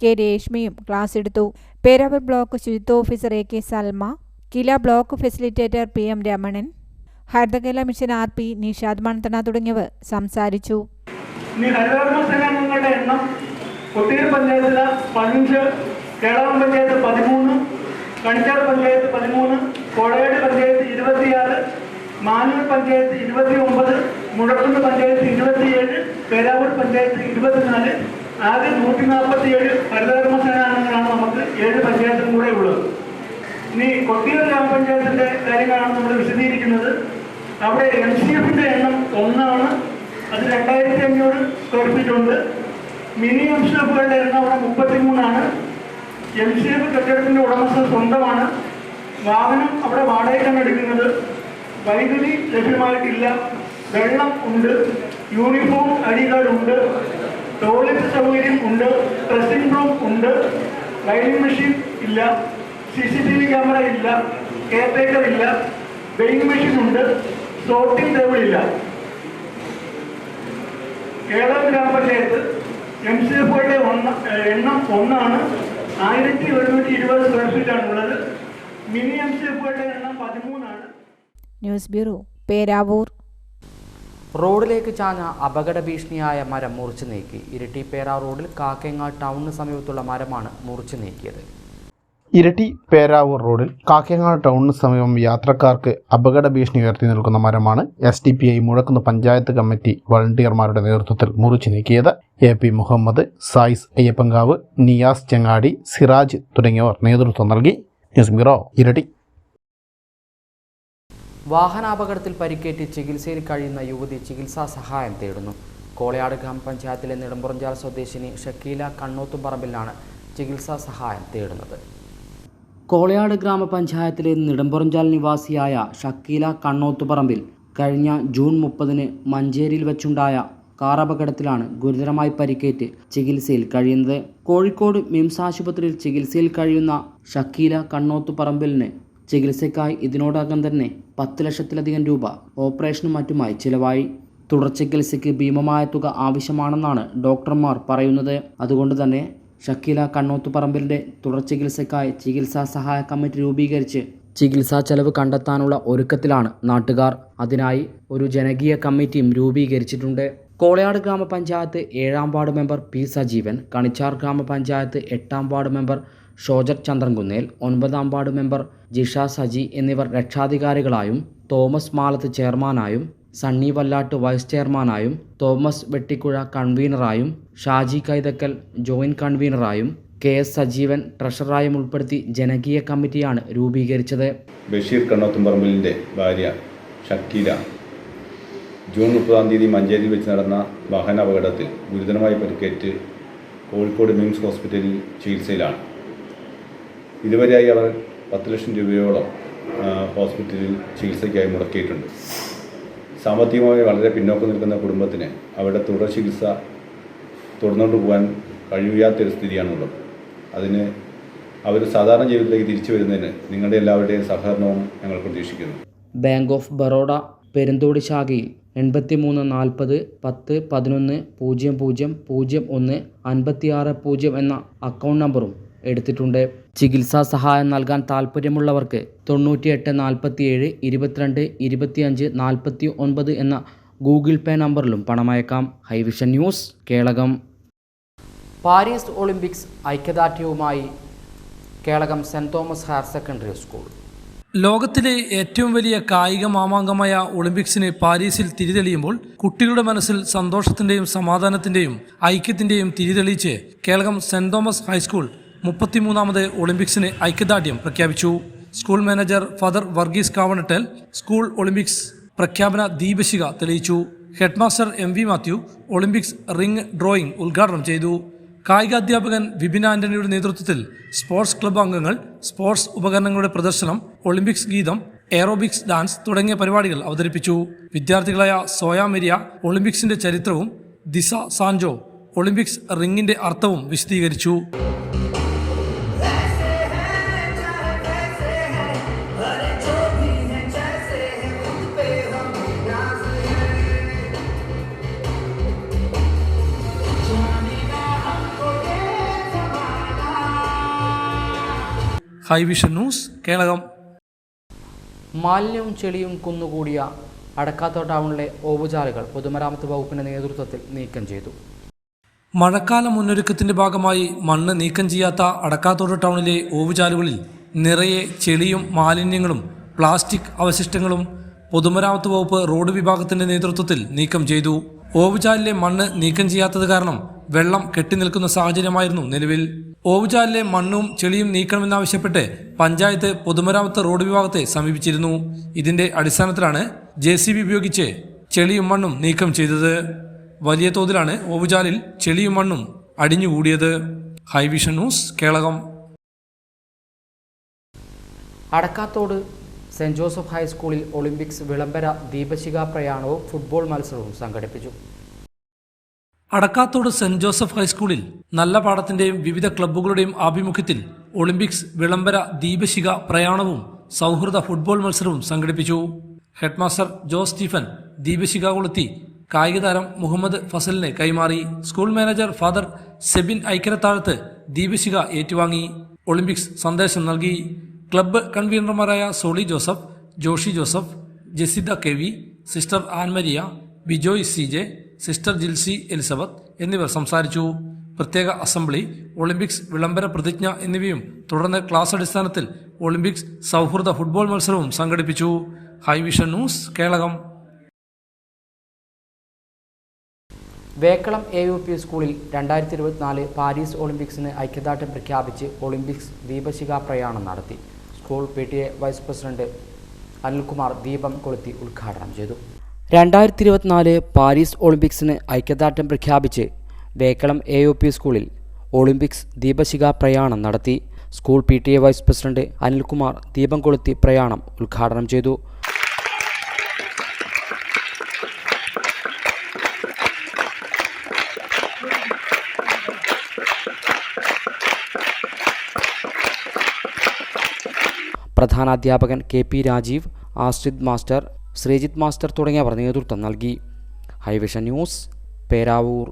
[SPEAKER 3] K. രേഷ്മയും ക്ലാസ് എടുത്തു. പേരാവൂർ ബ്ലോക്ക് ശുചിത്വ officer AK. Salma, KILA block facilitator PM. Ramanan, Harithakerala mission RP Nishad മൺതണ തുടങ്ങിയവർ സംസാരിച്ചു.
[SPEAKER 12] ഹരിതകർമ്മസേനാംഗങ്ങളുടെ എണ്ണം കൊട്ടിയൂർ പഞ്ചായത്തിൽ 15, കേളകം പഞ്ചായത്ത് 13, കണിച്ചാർ പഞ്ചായത്ത് 13, കോളയാട് പഞ്ചായത്ത് 26, മാനൂർ പഞ്ചായത്ത് 29, മുഴക്കുന്ന് പഞ്ചായത്ത് 27, പേരാവൂർ പഞ്ചായത്ത് 24, ആകെ 147 ഹരിതകർമ്മസേനാംഗങ്ങളാണ് നമുക്ക് 7 പഞ്ചായത്തും കൂടെ ഉള്ളത്. ഇനി കൊട്ടിയൂർ ഗ്രാമപഞ്ചായത്തിൻ്റെ കാര്യങ്ങളാണ് നമ്മൾ വിശദീകരിക്കുന്നത്. അവിടെ MCFിൻ്റെ എണ്ണം 1 അത് 2500 സ്ക്വയർ ഫീറ്റ് ഉണ്ട്. മിനി MCFുകളുടെ എണ്ണം അവിടെ 33. MCF കെട്ടിടത്തിൻ്റെ ഉടമസ്ഥ സ്വന്തമാണ്. വാഹനം അവിടെ വാടകയ്ക്കാണ് എടുക്കുന്നത്. വൈദ്യുതി ലഭ്യമായിട്ടില്ല. വെള്ളം ഉണ്ട്. യൂണിഫോം ID കാർഡ് ഉണ്ട്. ടോയ്ലറ്റ് സൗകര്യം ഉണ്ട്. ഡ്രസ്സിംഗ് റൂം ഉണ്ട്. ലൈനിങ് മെഷീൻ ഇല്ല. CCTV ക്യാമറ ഇല്ല. കെയർടേക്കർ ഇല്ല. വെയിങ് മെഷീൻ ഉണ്ട്. സോർട്ടിംഗ് ടേബിൾ ഇല്ല. കേളകം ഗ്രാമപഞ്ചായത്ത് MCFുകളുടെ എണ്ണം 1 1720 സ്ക്വയർ ഫീറ്റ് ആണ് ഉള്ളത്. മിനി MCFുകളുടെ എണ്ണം 13.
[SPEAKER 3] News bureau, Peravoor.
[SPEAKER 1] റോഡിലേക്ക് ചാഞ്ഞ അപകട ഭീഷണിയായ മരം മുറിച്ചു നീക്കി. ഇരിട്ടി പേരാവൂർ റോഡിൽ കാക്കേങ്ങാട് ടൗണിന് സമീപത്തുള്ള മരമാണ് മുറിച്ചു നീക്കിയത്.
[SPEAKER 2] ഇരിട്ടി പേരാവൂർ റോഡിൽ കാക്കേങ്ങാട് ടൗണിന് സമീപം യാത്രക്കാർക്ക് അപകട ഭീഷണി ഉയർത്തി നിൽക്കുന്ന മരമാണ് SDPI മുഴക്കുന്ന് പഞ്ചായത്ത് കമ്മിറ്റി വളണ്ടിയർമാരുടെ നേതൃത്വത്തിൽ മുറിച്ചു നീക്കിയത്. AP മുഹമ്മദ്, സായിസ് അയ്യപ്പങ്കാവ്, നിയാസ് ചെങ്ങാടി, സിറാജ് തുടങ്ങിയവർ നേതൃത്വം നൽകി. News bureau, Iritty.
[SPEAKER 1] വാഹനാപകടത്തിൽ പരിക്കേറ്റ് ചികിത്സയിൽ കഴിയുന്ന യുവതി ചികിത്സാ സഹായം തേടുന്നു. കോളയാട് ഗ്രാമപഞ്ചായത്തിലെ നെടുമ്പുറഞ്ചാൽ സ്വദേശിനി ഷക്കീല കണ്ണോത്തുംപറമ്പിലാണ് ചികിത്സാ സഹായം തേടുന്നത്. കോളയാട് ഗ്രാമപഞ്ചായത്തിലെ നെടുമ്പുറഞ്ചാൽ നിവാസിയായ ഷക്കീല കണ്ണോത്തുപറമ്പിൽ കഴിഞ്ഞ ജൂൺ 30 മഞ്ചേരിയിൽ വെച്ചുണ്ടായ കാർ അപകടത്തിലാണ് ഗുരുതരമായി പരിക്കേറ്റ് ചികിത്സയിൽ കഴിയുന്നത്. കോഴിക്കോട് മിംസ് ആശുപത്രിയിൽ ചികിത്സയിൽ കഴിയുന്ന ഷക്കീല കണ്ണോത്തുപറമ്പിലിന് ചികിത്സയ്ക്കായി ഇതിനോടകം തന്നെ 10 ലക്ഷത്തിലധികം രൂപ ഓപ്പറേഷനും മറ്റുമായി ചിലവായി. തുടർ ചികിത്സയ്ക്ക് ഭീമമായ തുക ആവശ്യമാണെന്നാണ് ഡോക്ടർമാർ പറയുന്നത്. അതുകൊണ്ട് തന്നെ ഷക്കീല കണ്ണോത്തുപറമ്പിലിൻ്റെ തുടർ ചികിത്സയ്ക്കായി ചികിത്സാ സഹായ കമ്മിറ്റി രൂപീകരിച്ച് ചികിത്സാ ചെലവ് കണ്ടെത്താനുള്ള ഒരുക്കത്തിലാണ് നാട്ടുകാർ. അതിനായി ഒരു ജനകീയ കമ്മിറ്റിയും രൂപീകരിച്ചിട്ടുണ്ട്. കോളയാട് ഗ്രാമപഞ്ചായത്ത് 7ാം ward member P. Sajeevan, Kanichar ഗ്രാമപഞ്ചായത്ത് 8ാം വാർഡ് മെമ്പർ ഷോജറ്റ് ചന്ദ്രൻകുന്നേൽ, 9ാം വാർഡ് മെമ്പർ ജിഷ സജി എന്നിവർ രക്ഷാധികാരികളായും തോമസ് മാലത്ത് ചെയർമാനായും സണ്ണി വല്ലാട്ട് വൈസ് ചെയർമാനായും തോമസ് വെട്ടിക്കുഴ കൺവീനറായും ഷാജി കൈതക്കൽ ജോയിന്റ് കൺവീനറായും KS സജീവൻ ട്രഷററായും ഉൾപ്പെടുത്തി ജനകീയ കമ്മിറ്റിയാണ് രൂപീകരിച്ചത്.
[SPEAKER 13] ബഷീർ കണ്ണോത്തുംപറമ്പിലിൻ്റെ ഭാര്യ ഷക്കീല ജൂൺ 30-ാം തീയതി മഞ്ചേരിയിൽ വെച്ച് നടന്ന വാഹനാപകടത്തിൽ ഗുരുതരമായി പരിക്കേറ്റ് കോഴിക്കോട് മിംസ് ഹോസ്പിറ്റലിൽ ചികിത്സയിലാണ്. ഇതുവരെയായി അവർ 10 ലക്ഷം രൂപയോളം ഹോസ്പിറ്റലിൽ ചികിത്സയ്ക്കായി മുടക്കിയിട്ടുണ്ട്. സാമ്പത്തികമായി വളരെ പിന്നോക്കം നിൽക്കുന്ന കുടുംബത്തിന് അവരുടെ തുടർ ചികിത്സ തുടർന്നുകൊണ്ട് പോകാൻ കഴിയാത്തൊരു സ്ഥിതിയാണുള്ളത്. അതിന് അവർ സാധാരണ ജീവിതത്തിലേക്ക് തിരിച്ചു വരുന്നതിന് നിങ്ങളുടെ എല്ലാവരുടെയും സഹകരണവും ഞങ്ങൾ പ്രതീക്ഷിക്കുന്നു.
[SPEAKER 1] ബാങ്ക് ഓഫ് ബറോഡ പെരുന്തോടി ശാഖയിൽ 83 40 10 11 00 01 56 എന്ന അക്കൗണ്ട് നമ്പറും എടുത്തിട്ടുണ്ട്. ചികിത്സാ സഹായം നൽകാൻ താൽപ്പര്യമുള്ളവർക്ക് 98 47 22 25 49 എന്ന ഗൂഗിൾ പേ നമ്പറിലും പണമയക്കാം. Highvision news, Kelakam. Paris Olympics ഐക്യദാർഢ്യവുമായി Kelakam saint Thomas higher secondary school.
[SPEAKER 10] ലോകത്തിലെ ഏറ്റവും വലിയ കായിക മാമാങ്കമായ ഒളിമ്പിക്സിന് പാരീസിൽ തിരിതെളിയുമ്പോൾ കുട്ടികളുടെ മനസ്സിൽ സന്തോഷത്തിന്റെയും സമാധാനത്തിന്റെയും ഐക്യത്തിന്റെയും തിരിതെളിയിച്ച് കേളകം സെന്റ് തോമസ് ഹൈസ്കൂൾ 33ാമത് ഒളിമ്പിക്സിന് ഐക്യദാർഢ്യം പ്രഖ്യാപിച്ചു. School manager father Varghese Kavanattal school Olympics പ്രഖ്യാപന ദീപശിഖ തെളിയിച്ചു. Headmaster MV Mathew Olympics ring drawing ഉദ്ഘാടനം ചെയ്തു. കായികാധ്യാപകൻ വിപിൻ ആന്റണിയുടെ നേതൃത്വത്തിൽ സ്പോർട്സ് ക്ലബ്ബ് അംഗങ്ങൾ സ്പോർട്സ് ഉപകരണങ്ങളുടെ പ്രദർശനം, ഒളിമ്പിക്സ് ഗീതം, എയറോബിക്സ് ഡാൻസ് തുടങ്ങിയ പരിപാടികൾ അവതരിപ്പിച്ചു. വിദ്യാർത്ഥികളായ സോയ മെരിയ ഒളിമ്പിക്സിന്റെ ചരിത്രവും ദിസ സാൻജോ ഒളിമ്പിക്സ് റിംഗിന്റെ അർത്ഥവും വിശദീകരിച്ചു. ഹൈവിഷൻ ന്യൂസ്, കേളകം.
[SPEAKER 1] മാലിന്യവും ചെളിയും കുന്നുകൂടിയ അടക്കാത്തോട് ടൗണിലെ ഓവുചാലുകൾ പൊതുമരാമത്ത് വകുപ്പിന്റെ നേതൃത്വത്തിൽ നീക്കം ചെയ്തു.
[SPEAKER 10] മഴക്കാല മുന്നൊരുക്കത്തിന്റെ ഭാഗമായി മണ്ണ് നീക്കം ചെയ്യാത്ത അടക്കാത്തോട് ടൗണിലെ ഓവുചാലുകളിൽ നിറയെ ചെളിയും മാലിന്യങ്ങളും പ്ലാസ്റ്റിക് അവശിഷ്ടങ്ങളും പൊതുമരാമത്ത് വകുപ്പ് റോഡ് വിഭാഗത്തിന്റെ നേതൃത്വത്തിൽ നീക്കം ചെയ്തു. ഓവുചാലിലെ മണ്ണ് നീക്കം ചെയ്യാത്തത് കാരണം വെള്ളം കെട്ടിനിൽക്കുന്ന സാഹചര്യമായിരുന്നു നിലവിൽ. ഓവുചാലിലെ മണ്ണും ചെളിയും നീക്കണമെന്നാവശ്യപ്പെട്ട് പഞ്ചായത്ത് പൊതുമരാമത്ത് റോഡ് വിഭാഗത്തെ സമീപിച്ചിരുന്നു. ഇതിന്റെ അടിസ്ഥാനത്തിലാണ് JCB ഉപയോഗിച്ച് ചെളിയും മണ്ണും നീക്കം ചെയ്തത്. വലിയ തോതിലാണ് ഓവുചാലിൽ ചെളിയും മണ്ണും അടിഞ്ഞുകൂടിയത്. Highvision news, Kelakam.
[SPEAKER 1] Adakkathode saint Joseph ഹൈസ്കൂളിൽ ഒളിമ്പിക്സ് വിളംബര ദീപശിഖ പ്രയാണവും ഫുട്ബോൾ മത്സരവും സംഘടിപ്പിച്ചു.
[SPEAKER 10] അടക്കാത്തോട് സെന്റ് ജോസഫ് ഹൈസ്കൂളിൽ നല്ല പാടത്തിന്റെയും വിവിധ ക്ലബ്ബുകളുടെയും ആഭിമുഖ്യത്തിൽ ഒളിമ്പിക്സ് വിളംബര ദീപശിഖ പ്രയാണവും സൗഹൃദ ഫുട്ബോൾ മത്സരവും സംഘടിപ്പിച്ചു. ഹെഡ്മാസ്റ്റർ ജോസ് സ്റ്റീഫൻ ദീപശിഖ കൊളുത്തി കായിക താരം മുഹമ്മദ് ഫസലിനെ കൈമാറി. School manager father Sebin Aikkarathazhath ദീപശിഖ ഏറ്റുവാങ്ങി ഒളിമ്പിക്സ് സന്ദേശം നൽകി. ക്ലബ്ബ് കൺവീനർമാരായ Soli Joseph, Joshy Joseph, Jesida KV, sister Annmaria, Bijoy CJ, sister Jilsy Elizabeth എന്നിവർ സംസാരിച്ചു. പ്രത്യേക അസംബ്ലി, ഒളിമ്പിക്സ് വിളംബര പ്രതിജ്ഞ എന്നിവയും തുടർന്ന് ക്ലാസ് അടിസ്ഥാനത്തിൽ ഒളിമ്പിക്സ് സൗഹൃദ ഫുട്ബോൾ മത്സരവും സംഘടിപ്പിച്ചു. ഹൈവിഷൻ ന്യൂസ്, കേളകം.
[SPEAKER 1] വേക്കളം AUP സ്കൂളിൽ 2024 പാരീസ് ഒളിമ്പിക്സിന് ഐക്യദാർഢ്യം പ്രഖ്യാപിച്ച് ഒളിമ്പിക്സ് ദീപശിഖ പ്രയാണം നടത്തി. School PTA vice president Anilkumar ദീപം കൊളുത്തി ഉദ്ഘാടനം ചെയ്തു. 2024 പാരീസ് ഒളിമ്പിക്സിന് ഐക്യദാർഢ്യം പ്രഖ്യാപിച്ച് വേക്കളം AUP സ്കൂളിൽ ഒളിമ്പിക്സ് ദീപശിഖ പ്രയാണം നടത്തി. School PTA vice president Anilkumar ദീപം കൊളുത്തി പ്രയാണം ഉദ്ഘാടനം ചെയ്തു. പ്രധാനാധ്യാപകൻ KP Rajeev, Ashrith master, Sreejith master തുടങ്ങിയവർ നേതൃത്വം നൽകി. Hi vision news, Peravoor.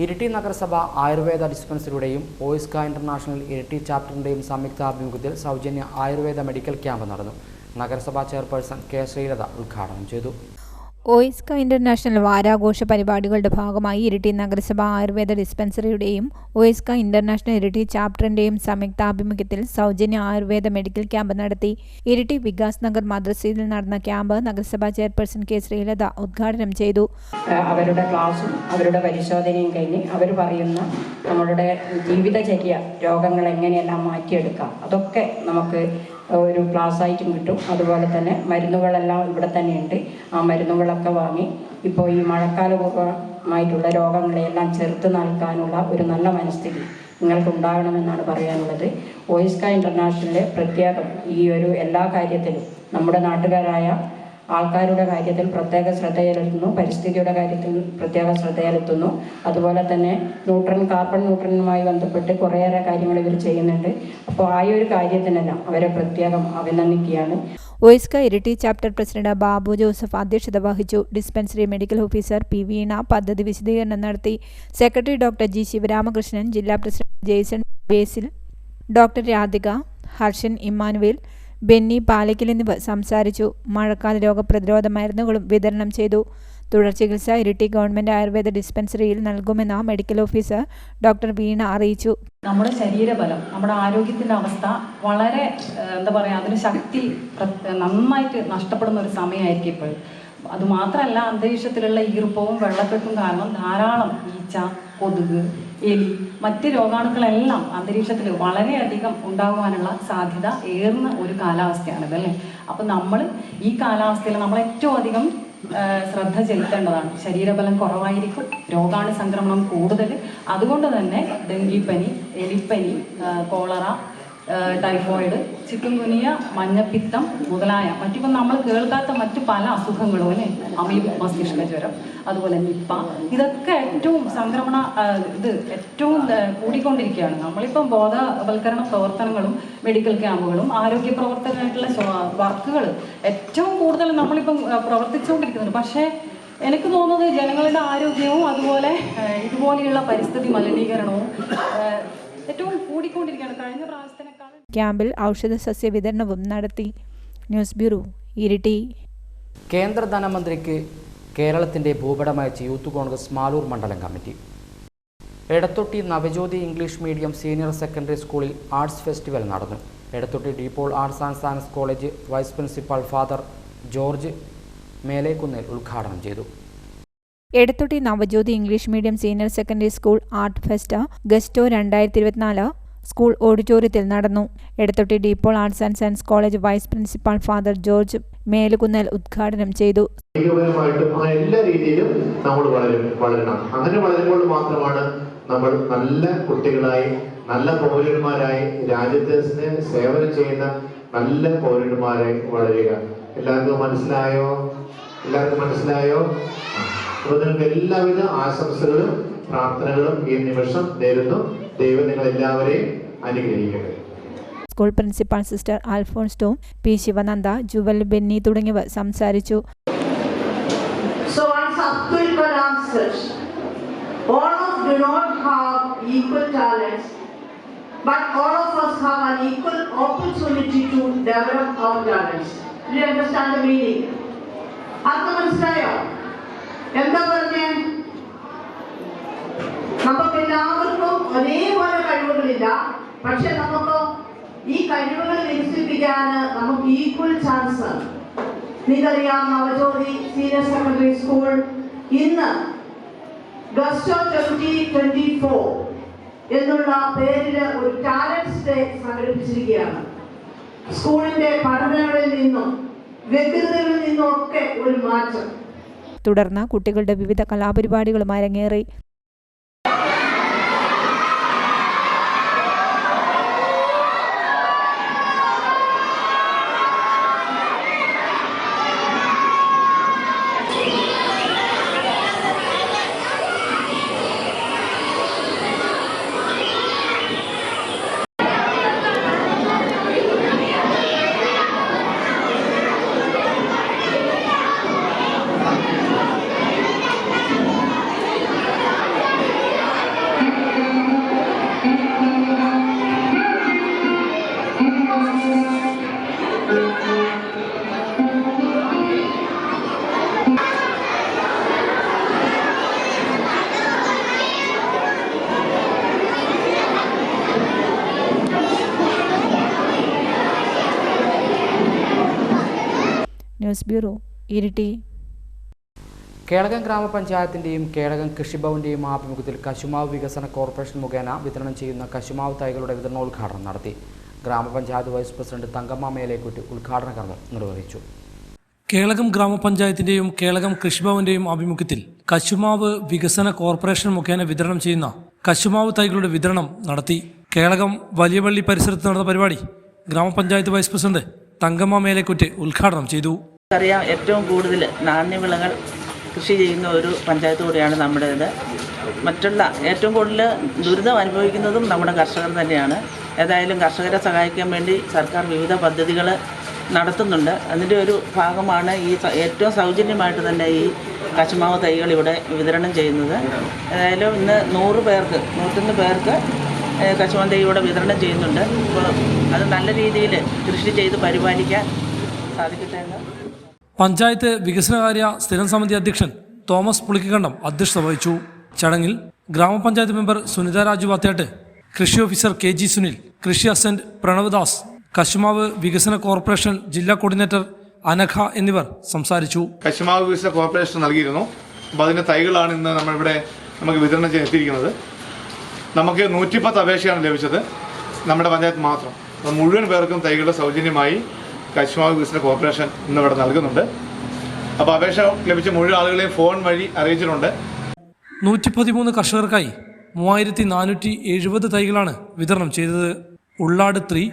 [SPEAKER 1] ഇരിട്ടി നഗരസഭ ആയുർവേദ ഡിസ്പെൻസറിയുടെയും ഓയിസ്ക ഇന്റർനാഷണൽ ഇരിട്ടി ചാപ്റ്ററിൻ്റെയും സംയുക്താഭിമുഖ്യത്തിൽ സൗജന്യ ആയുർവേദ മെഡിക്കൽ ക്യാമ്പ് നടന്നു. നഗരസഭാ ചെയർപേഴ്സൺ K. ശ്രീലത ഉദ്ഘാടനം ചെയ്തു.
[SPEAKER 3] OISCA ഇന്റർനാഷണൽ വാരാഘോഷ പരിപാടികളുടെ ഭാഗമായി ഇരിട്ടി നഗരസഭ ആയുർവേദ ഡിസ്പെൻസറിയുടെയും OISCA ഇന്റർനാഷണൽ ഇരിട്ടി ചാപ്റ്ററിന്റെയും സംയുക്താഭിമുഖ്യത്തിൽ സൗജന്യ ആയുർവേദ മെഡിക്കൽ ക്യാമ്പ് നടത്തി. ഇരിട്ടി വികാസ് നഗർ മദ്രസയിൽ നടന്ന ക്യാമ്പ് നഗരസഭാ ചെയർപേഴ്സൺ കെ ശ്രീലത ഉദ്ഘാടനം ചെയ്തു.
[SPEAKER 14] അവരുടെ ക്ലാസും അവരുടെ പരിശോധനയും കഴിഞ്ഞ് അവർ പറയുന്ന നമ്മളുടെ ജീവിതചര്യ രോഗങ്ങൾ എങ്ങനെയെല്ലാം മാറ്റിയെടുക്കാം അതൊക്കെ നമുക്ക് ഒരു ക്ലാസ്സായിട്ടും കിട്ടും. അതുപോലെ തന്നെ മരുന്നുകളെല്ലാം ഇവിടെ തന്നെയുണ്ട്. ആ മരുന്നുകളൊക്കെ വാങ്ങി ഇപ്പോൾ ഈ മഴക്കാലപൂർവമായിട്ടുള്ള രോഗങ്ങളെയെല്ലാം ചെറുത്ത് നൽകാനുള്ള ഒരു നല്ല മനസ്ഥിതി നിങ്ങൾക്കുണ്ടാകണമെന്നാണ് പറയാനുള്ളത്. OISCA ഇന്റർനാഷണലിലെ പ്രത്യേകം ഈ ഒരു എല്ലാ കാര്യത്തിലും നമ്മുടെ നാട്ടുകാരായ ആൾക്കാരുടെ കാര്യത്തിൽ പ്രത്യേക ശ്രദ്ധയിലെത്തുന്നു, പരിസ്ഥിതിയുടെ കാര്യത്തിൽ പ്രത്യേക ശ്രദ്ധയിലെത്തുന്നു. അതുപോലെ തന്നെ കാർബൺ ന്യൂട്രനുമായി ബന്ധപ്പെട്ട് കുറേയേറെ കാര്യങ്ങൾ ഇവർ ചെയ്യുന്നുണ്ട്. അപ്പോൾ ആ ഒരു കാര്യത്തിനെല്ലാം അവരെ പ്രത്യേകം അഭിനന്ദിക്കുകയാണ്.
[SPEAKER 3] OISCA Iritty chapter president Babu Joseph അധ്യക്ഷത വഹിച്ചു. ഡിസ്പെൻസറി മെഡിക്കൽ ഓഫീസർ പി വീണ പദ്ധതി വിശദീകരണം നടത്തി. സെക്രട്ടറി ഡോക്ടർ ജി ശിവരാമകൃഷ്ണൻ, ജില്ലാ പ്രസിഡന്റ് ജെയ്സൺ ബേസിൽ, ഡോക്ടർ രാധിക, ഹർഷൻ ഇമ്മാനുവേൽ, ബെന്നി പാലയ്ക്കൽ എന്നിവർ സംസാരിച്ചു. മഴക്കാല രോഗപ്രതിരോധ മരുന്നുകളും വിതരണം ചെയ്തു. തുടർ ചികിത്സ ഇരിട്ടി ഗവൺമെന്റ് ആയുർവേദ ഡിസ്പെൻസറിയിൽ നൽകുമെന്ന് മെഡിക്കൽ ഓഫീസർ ഡോക്ടർ വീണ അറിയിച്ചു.
[SPEAKER 14] നമ്മുടെ ശരീരബലം, നമ്മുടെ ആരോഗ്യത്തിൻ്റെ അവസ്ഥ വളരെ അതിന് ശക്തി നന്നായിട്ട് നഷ്ടപ്പെടുന്ന ഒരു സമയമായിരിക്കും ഇപ്പോൾ. അതുമാത്രമല്ല, അന്തരീക്ഷത്തിലുള്ള ഈർപ്പവും വെള്ളക്കെട്ടും കാരണം ധാരാളം ഈച്ച, കൊതുക്, എലി, മറ്റ് രോഗാണുക്കളെല്ലാം അന്തരീക്ഷത്തിൽ വളരെയധികം ഉണ്ടാകുവാനുള്ള സാധ്യത ഏറുന്ന ഒരു കാലാവസ്ഥയാണിതല്ലേ. അപ്പം നമ്മൾ ഈ കാലാവസ്ഥയിൽ നമ്മൾ ഏറ്റവും അധികം ശ്രദ്ധ ചെലുത്തേണ്ടതാണ്. ശരീരബലം കുറവായിരിക്കും, രോഗാണു സംക്രമണം കൂടുതൽ. അതുകൊണ്ട് തന്നെ ഡെങ്കിപ്പനി, എലിപ്പനി, കോളറ, ടൈഫോയിഡ്, ചിക്കൻഗുനിയ, മഞ്ഞപ്പിത്തം മുതലായ മറ്റിപ്പം നമ്മൾ കേൾക്കാത്ത മറ്റു പല അസുഖങ്ങളും അല്ലേ, അമീബ മസ്തിഷ്ക ജ്വരം, അതുപോലെ നിപ്പ, ഇതൊക്കെ ഏറ്റവും സംക്രമണ ഏറ്റവും കൂടിക്കൊണ്ടിരിക്കുകയാണ്. നമ്മളിപ്പം ബോധവൽക്കരണ പ്രവർത്തനങ്ങളും മെഡിക്കൽ ക്യാമ്പുകളും ആരോഗ്യ പ്രവർത്തനമായിട്ടുള്ള വർക്കുകൾ ഏറ്റവും കൂടുതൽ നമ്മളിപ്പം പ്രവർത്തിച്ചുകൊണ്ടിരിക്കുന്നുണ്ട്. പക്ഷേ എനിക്ക് തോന്നുന്നത് ജനങ്ങളുടെ ആരോഗ്യവും അതുപോലെ ഇതുപോലെയുള്ള പരിസ്ഥിതി മലിനീകരണവും ഏറ്റവും കൂടിക്കൊണ്ടിരിക്കുകയാണ് കഴിഞ്ഞ പ്രാവശ്യത്തിനേക്കാൾ.
[SPEAKER 3] ക്യാമ്പിൽ ഔഷധ സസ്യ വിതരണവും നടത്തി. News bureau, Iritty.
[SPEAKER 1] കേന്ദ്ര ധനമന്ത്രിക്ക് കേരളത്തിന്റെ ഭൂപടമയച്ച് യൂത്ത് കോൺഗ്രസ് മാലൂർ മണ്ഡലം committee. Edathotti Navajyothi English medium senior secondary സ്കൂളിൽ ആർട്സ് ഫെസ്റ്റിവൽ നടന്നു. Edathotti DePaul arts and science college vice principal father George Melekunnil ഉദ്ഘാടനം ചെയ്തു.
[SPEAKER 3] Edathotti Navajyothi English medium senior secondary school art fest gusto 2024 school ഓഡിറ്റോറിയത്തിൽ നടന്നു. Edathotti DePaul arts and science college vice principal father George Melukunnal ഉദ്ഘാടനം ചെയ്തു.
[SPEAKER 15] എല്ലാ രീതിയിലും നമ്മൾ വളരണം. അങ്ങനെ വളരുമ്പോൾ മാത്രമാണ് നമ്മൾ നല്ല കുട്ടികളായി, നല്ല പൗരന്മാരായി, രാജ്യത്തെ സേവനം ചെയ്യുന്ന നല്ല പൗരന്മാരായി വളരുക. എല്ലാവർക്കും മനസ്സിലായോ? അപ്പോൾ നിങ്ങൾക്ക് എല്ലാവിധ ആശംസകളും പ്രാർത്ഥനകളും ഈ നിമിഷം നേരുന്നു. ദൈവം നിങ്ങൾ എല്ലാവരെയും അനുഗ്രഹിക്കട്ടെ.
[SPEAKER 3] School principal sister Alphonse Tom, P Sivananda, Jewel, Benny തുടങ്ങിയവർ സംസാരിച്ചു.
[SPEAKER 16] So once Abdul Kalam said, all of us do not have equal talents, but all of us have an equal opportunity to develop our talents. Do you understand the meaning? അത് മനസ്സിലായോ? എന്താ പറഞ്ഞേ? നമുക്ക് എല്ലാവർക്കും ഒരേപോലെ കഴിവുകളില്ല, പക്ഷെ നമുക്ക് ഈ കഴിവുകൾ വികസിപ്പിക്കാൻ നമുക്ക് ഈക്വൽ ചാൻസ് ആണ്. നിങ്ങൾക്കറിയാം, നവജ്യോതി സീനിയർ സെക്കൻഡറി സ്കൂൾ ഇന്ന് ഗസ്റ്റോ 2024 എന്നുള്ള പേരിൽ ഒരു ടാലൻസ് ഡേ സംഘടിപ്പിച്ചിരിക്കുകയാണ്. സ്കൂളിന്റെ പഠനങ്ങളിൽ നിന്നും വ്യക്തികളിൽ നിന്നും ഒക്കെ ഒരു മാറ്റം.
[SPEAKER 3] തുടർന്ന് കുട്ടികളുടെ വിവിധ കലാപരിപാടികളും അരങ്ങേറി. News bureau, Iritty.
[SPEAKER 1] കേളകം ഗ്രാമപഞ്ചായത്തിൻ്റെയും കേളകം കൃഷിഭവൻ്റെയും ആഭിമുഖ്യത്തിൽ കശുമാവ് വികസന കോർപ്പറേഷൻ മുഖേന വിതരണം ചെയ്യുന്ന കശുമാവ് തൈകളുടെ വിതരണോദ്ഘാടനം നടത്തി. ഗ്രാമപഞ്ചായത്ത് വൈസ് പ്രസിഡന്റ് തങ്കമ്മ മേലേക്കുറ്റി ഉദ്ഘാടന കർമ്മം നിർവഹിച്ചു.
[SPEAKER 10] കേളകം ഗ്രാമപഞ്ചായത്തിൻ്റെയും കേളകം കൃഷിഭവൻ്റെയും ആഭിമുഖ്യത്തിൽ കശുമാവ് വികസന കോർപ്പറേഷൻ മുഖേന വിതരണം ചെയ്യുന്ന കശുമാവ് തൈകളുടെ വിതരണം നടത്തി. കേളകം വലിയപള്ളി പരിസരത്ത് നടന്ന പരിപാടി ഗ്രാമപഞ്ചായത്ത് വൈസ് പ്രസിഡന്റ് തങ്കമ്മ മേലേക്കുറ്റി ഉദ്ഘാടനം ചെയ്തു.
[SPEAKER 17] അറിയാം, ഏറ്റവും കൂടുതൽ നാണ്യവിളകൾ കൃഷി ചെയ്യുന്ന ഒരു പഞ്ചായത്ത് കൂടിയാണ് നമ്മുടേത്. മറ്റുള്ള ഏറ്റവും കൂടുതൽ ദുരിതം അനുഭവിക്കുന്നതും നമ്മുടെ കർഷകർ തന്നെയാണ്. ഏതായാലും കർഷകരെ സഹായിക്കാൻ വേണ്ടി സർക്കാർ വിവിധ പദ്ധതികൾ നടത്തുന്നുണ്ട്. അതിൻ്റെ ഒരു ഭാഗമാണ് ഈ ഏറ്റവും സൗജന്യമായിട്ട് തന്നെ ഈ കശുമാവ് തൈകൾ ഇവിടെ വിതരണം ചെയ്യുന്നത്. ഏതായാലും ഇന്ന് 101 പേർക്ക് കശുമാവ് തൈ ഇവിടെ വിതരണം ചെയ്യുന്നുണ്ട്. അപ്പോൾ അത് നല്ല രീതിയിൽ കൃഷി ചെയ്ത് പരിപാലിക്കാൻ സാധിക്കട്ടെ എന്ന്.
[SPEAKER 10] പഞ്ചായത്ത് വികസനകാര്യ സ്ഥിരം സമിതി അധ്യക്ഷൻ തോമസ് പുളിക്കകണ്ടം അധ്യക്ഷത വഹിച്ചു. ചടങ്ങിൽ ഗ്രാമപഞ്ചായത്ത് മെമ്പർ സുനിത രാജു വാത്യാട്ട്, കൃഷി ഓഫീസർ KG സുനിൽ, കൃഷി അസിസ്റ്റന്റ് പ്രണവ് ദാസ്, കശുമാവ് വികസന കോർപ്പറേഷൻ ജില്ലാ കോർഡിനേറ്റർ അനഘ എന്നിവർ സംസാരിച്ചു.
[SPEAKER 18] കശുമാവ് വികസന കോർപ്പറേഷൻ നൽകിയിരുന്നു. അപ്പോൾ അതിൻ്റെ തൈകളാണ് ഇന്ന് നമുക്ക് വിതരണം ചെയ്തിരിക്കുന്നത്. നമുക്ക് 110 അപേക്ഷയാണ് ലഭിച്ചത്, നമ്മുടെ പഞ്ചായത്ത് മാത്രം. അപ്പോൾ മുഴുവൻ പേർക്കും തൈകൾ സൗജന്യമായി കശുമാവ് വികസന കോർപ്പറേഷൻ ഇന്നിവിടെ നൽകുന്നുണ്ട്. അപ്പോൾ അപേക്ഷ ലഭിച്ച മുഴുവൻ ആളുകളെയും ഫോൺ വഴി അറിയിച്ചിട്ടുണ്ട്.
[SPEAKER 10] 113 കർഷകർക്കായി 3470 തൈകളാണ് വിതരണം ചെയ്തത്. ഉള്ളാട് 3,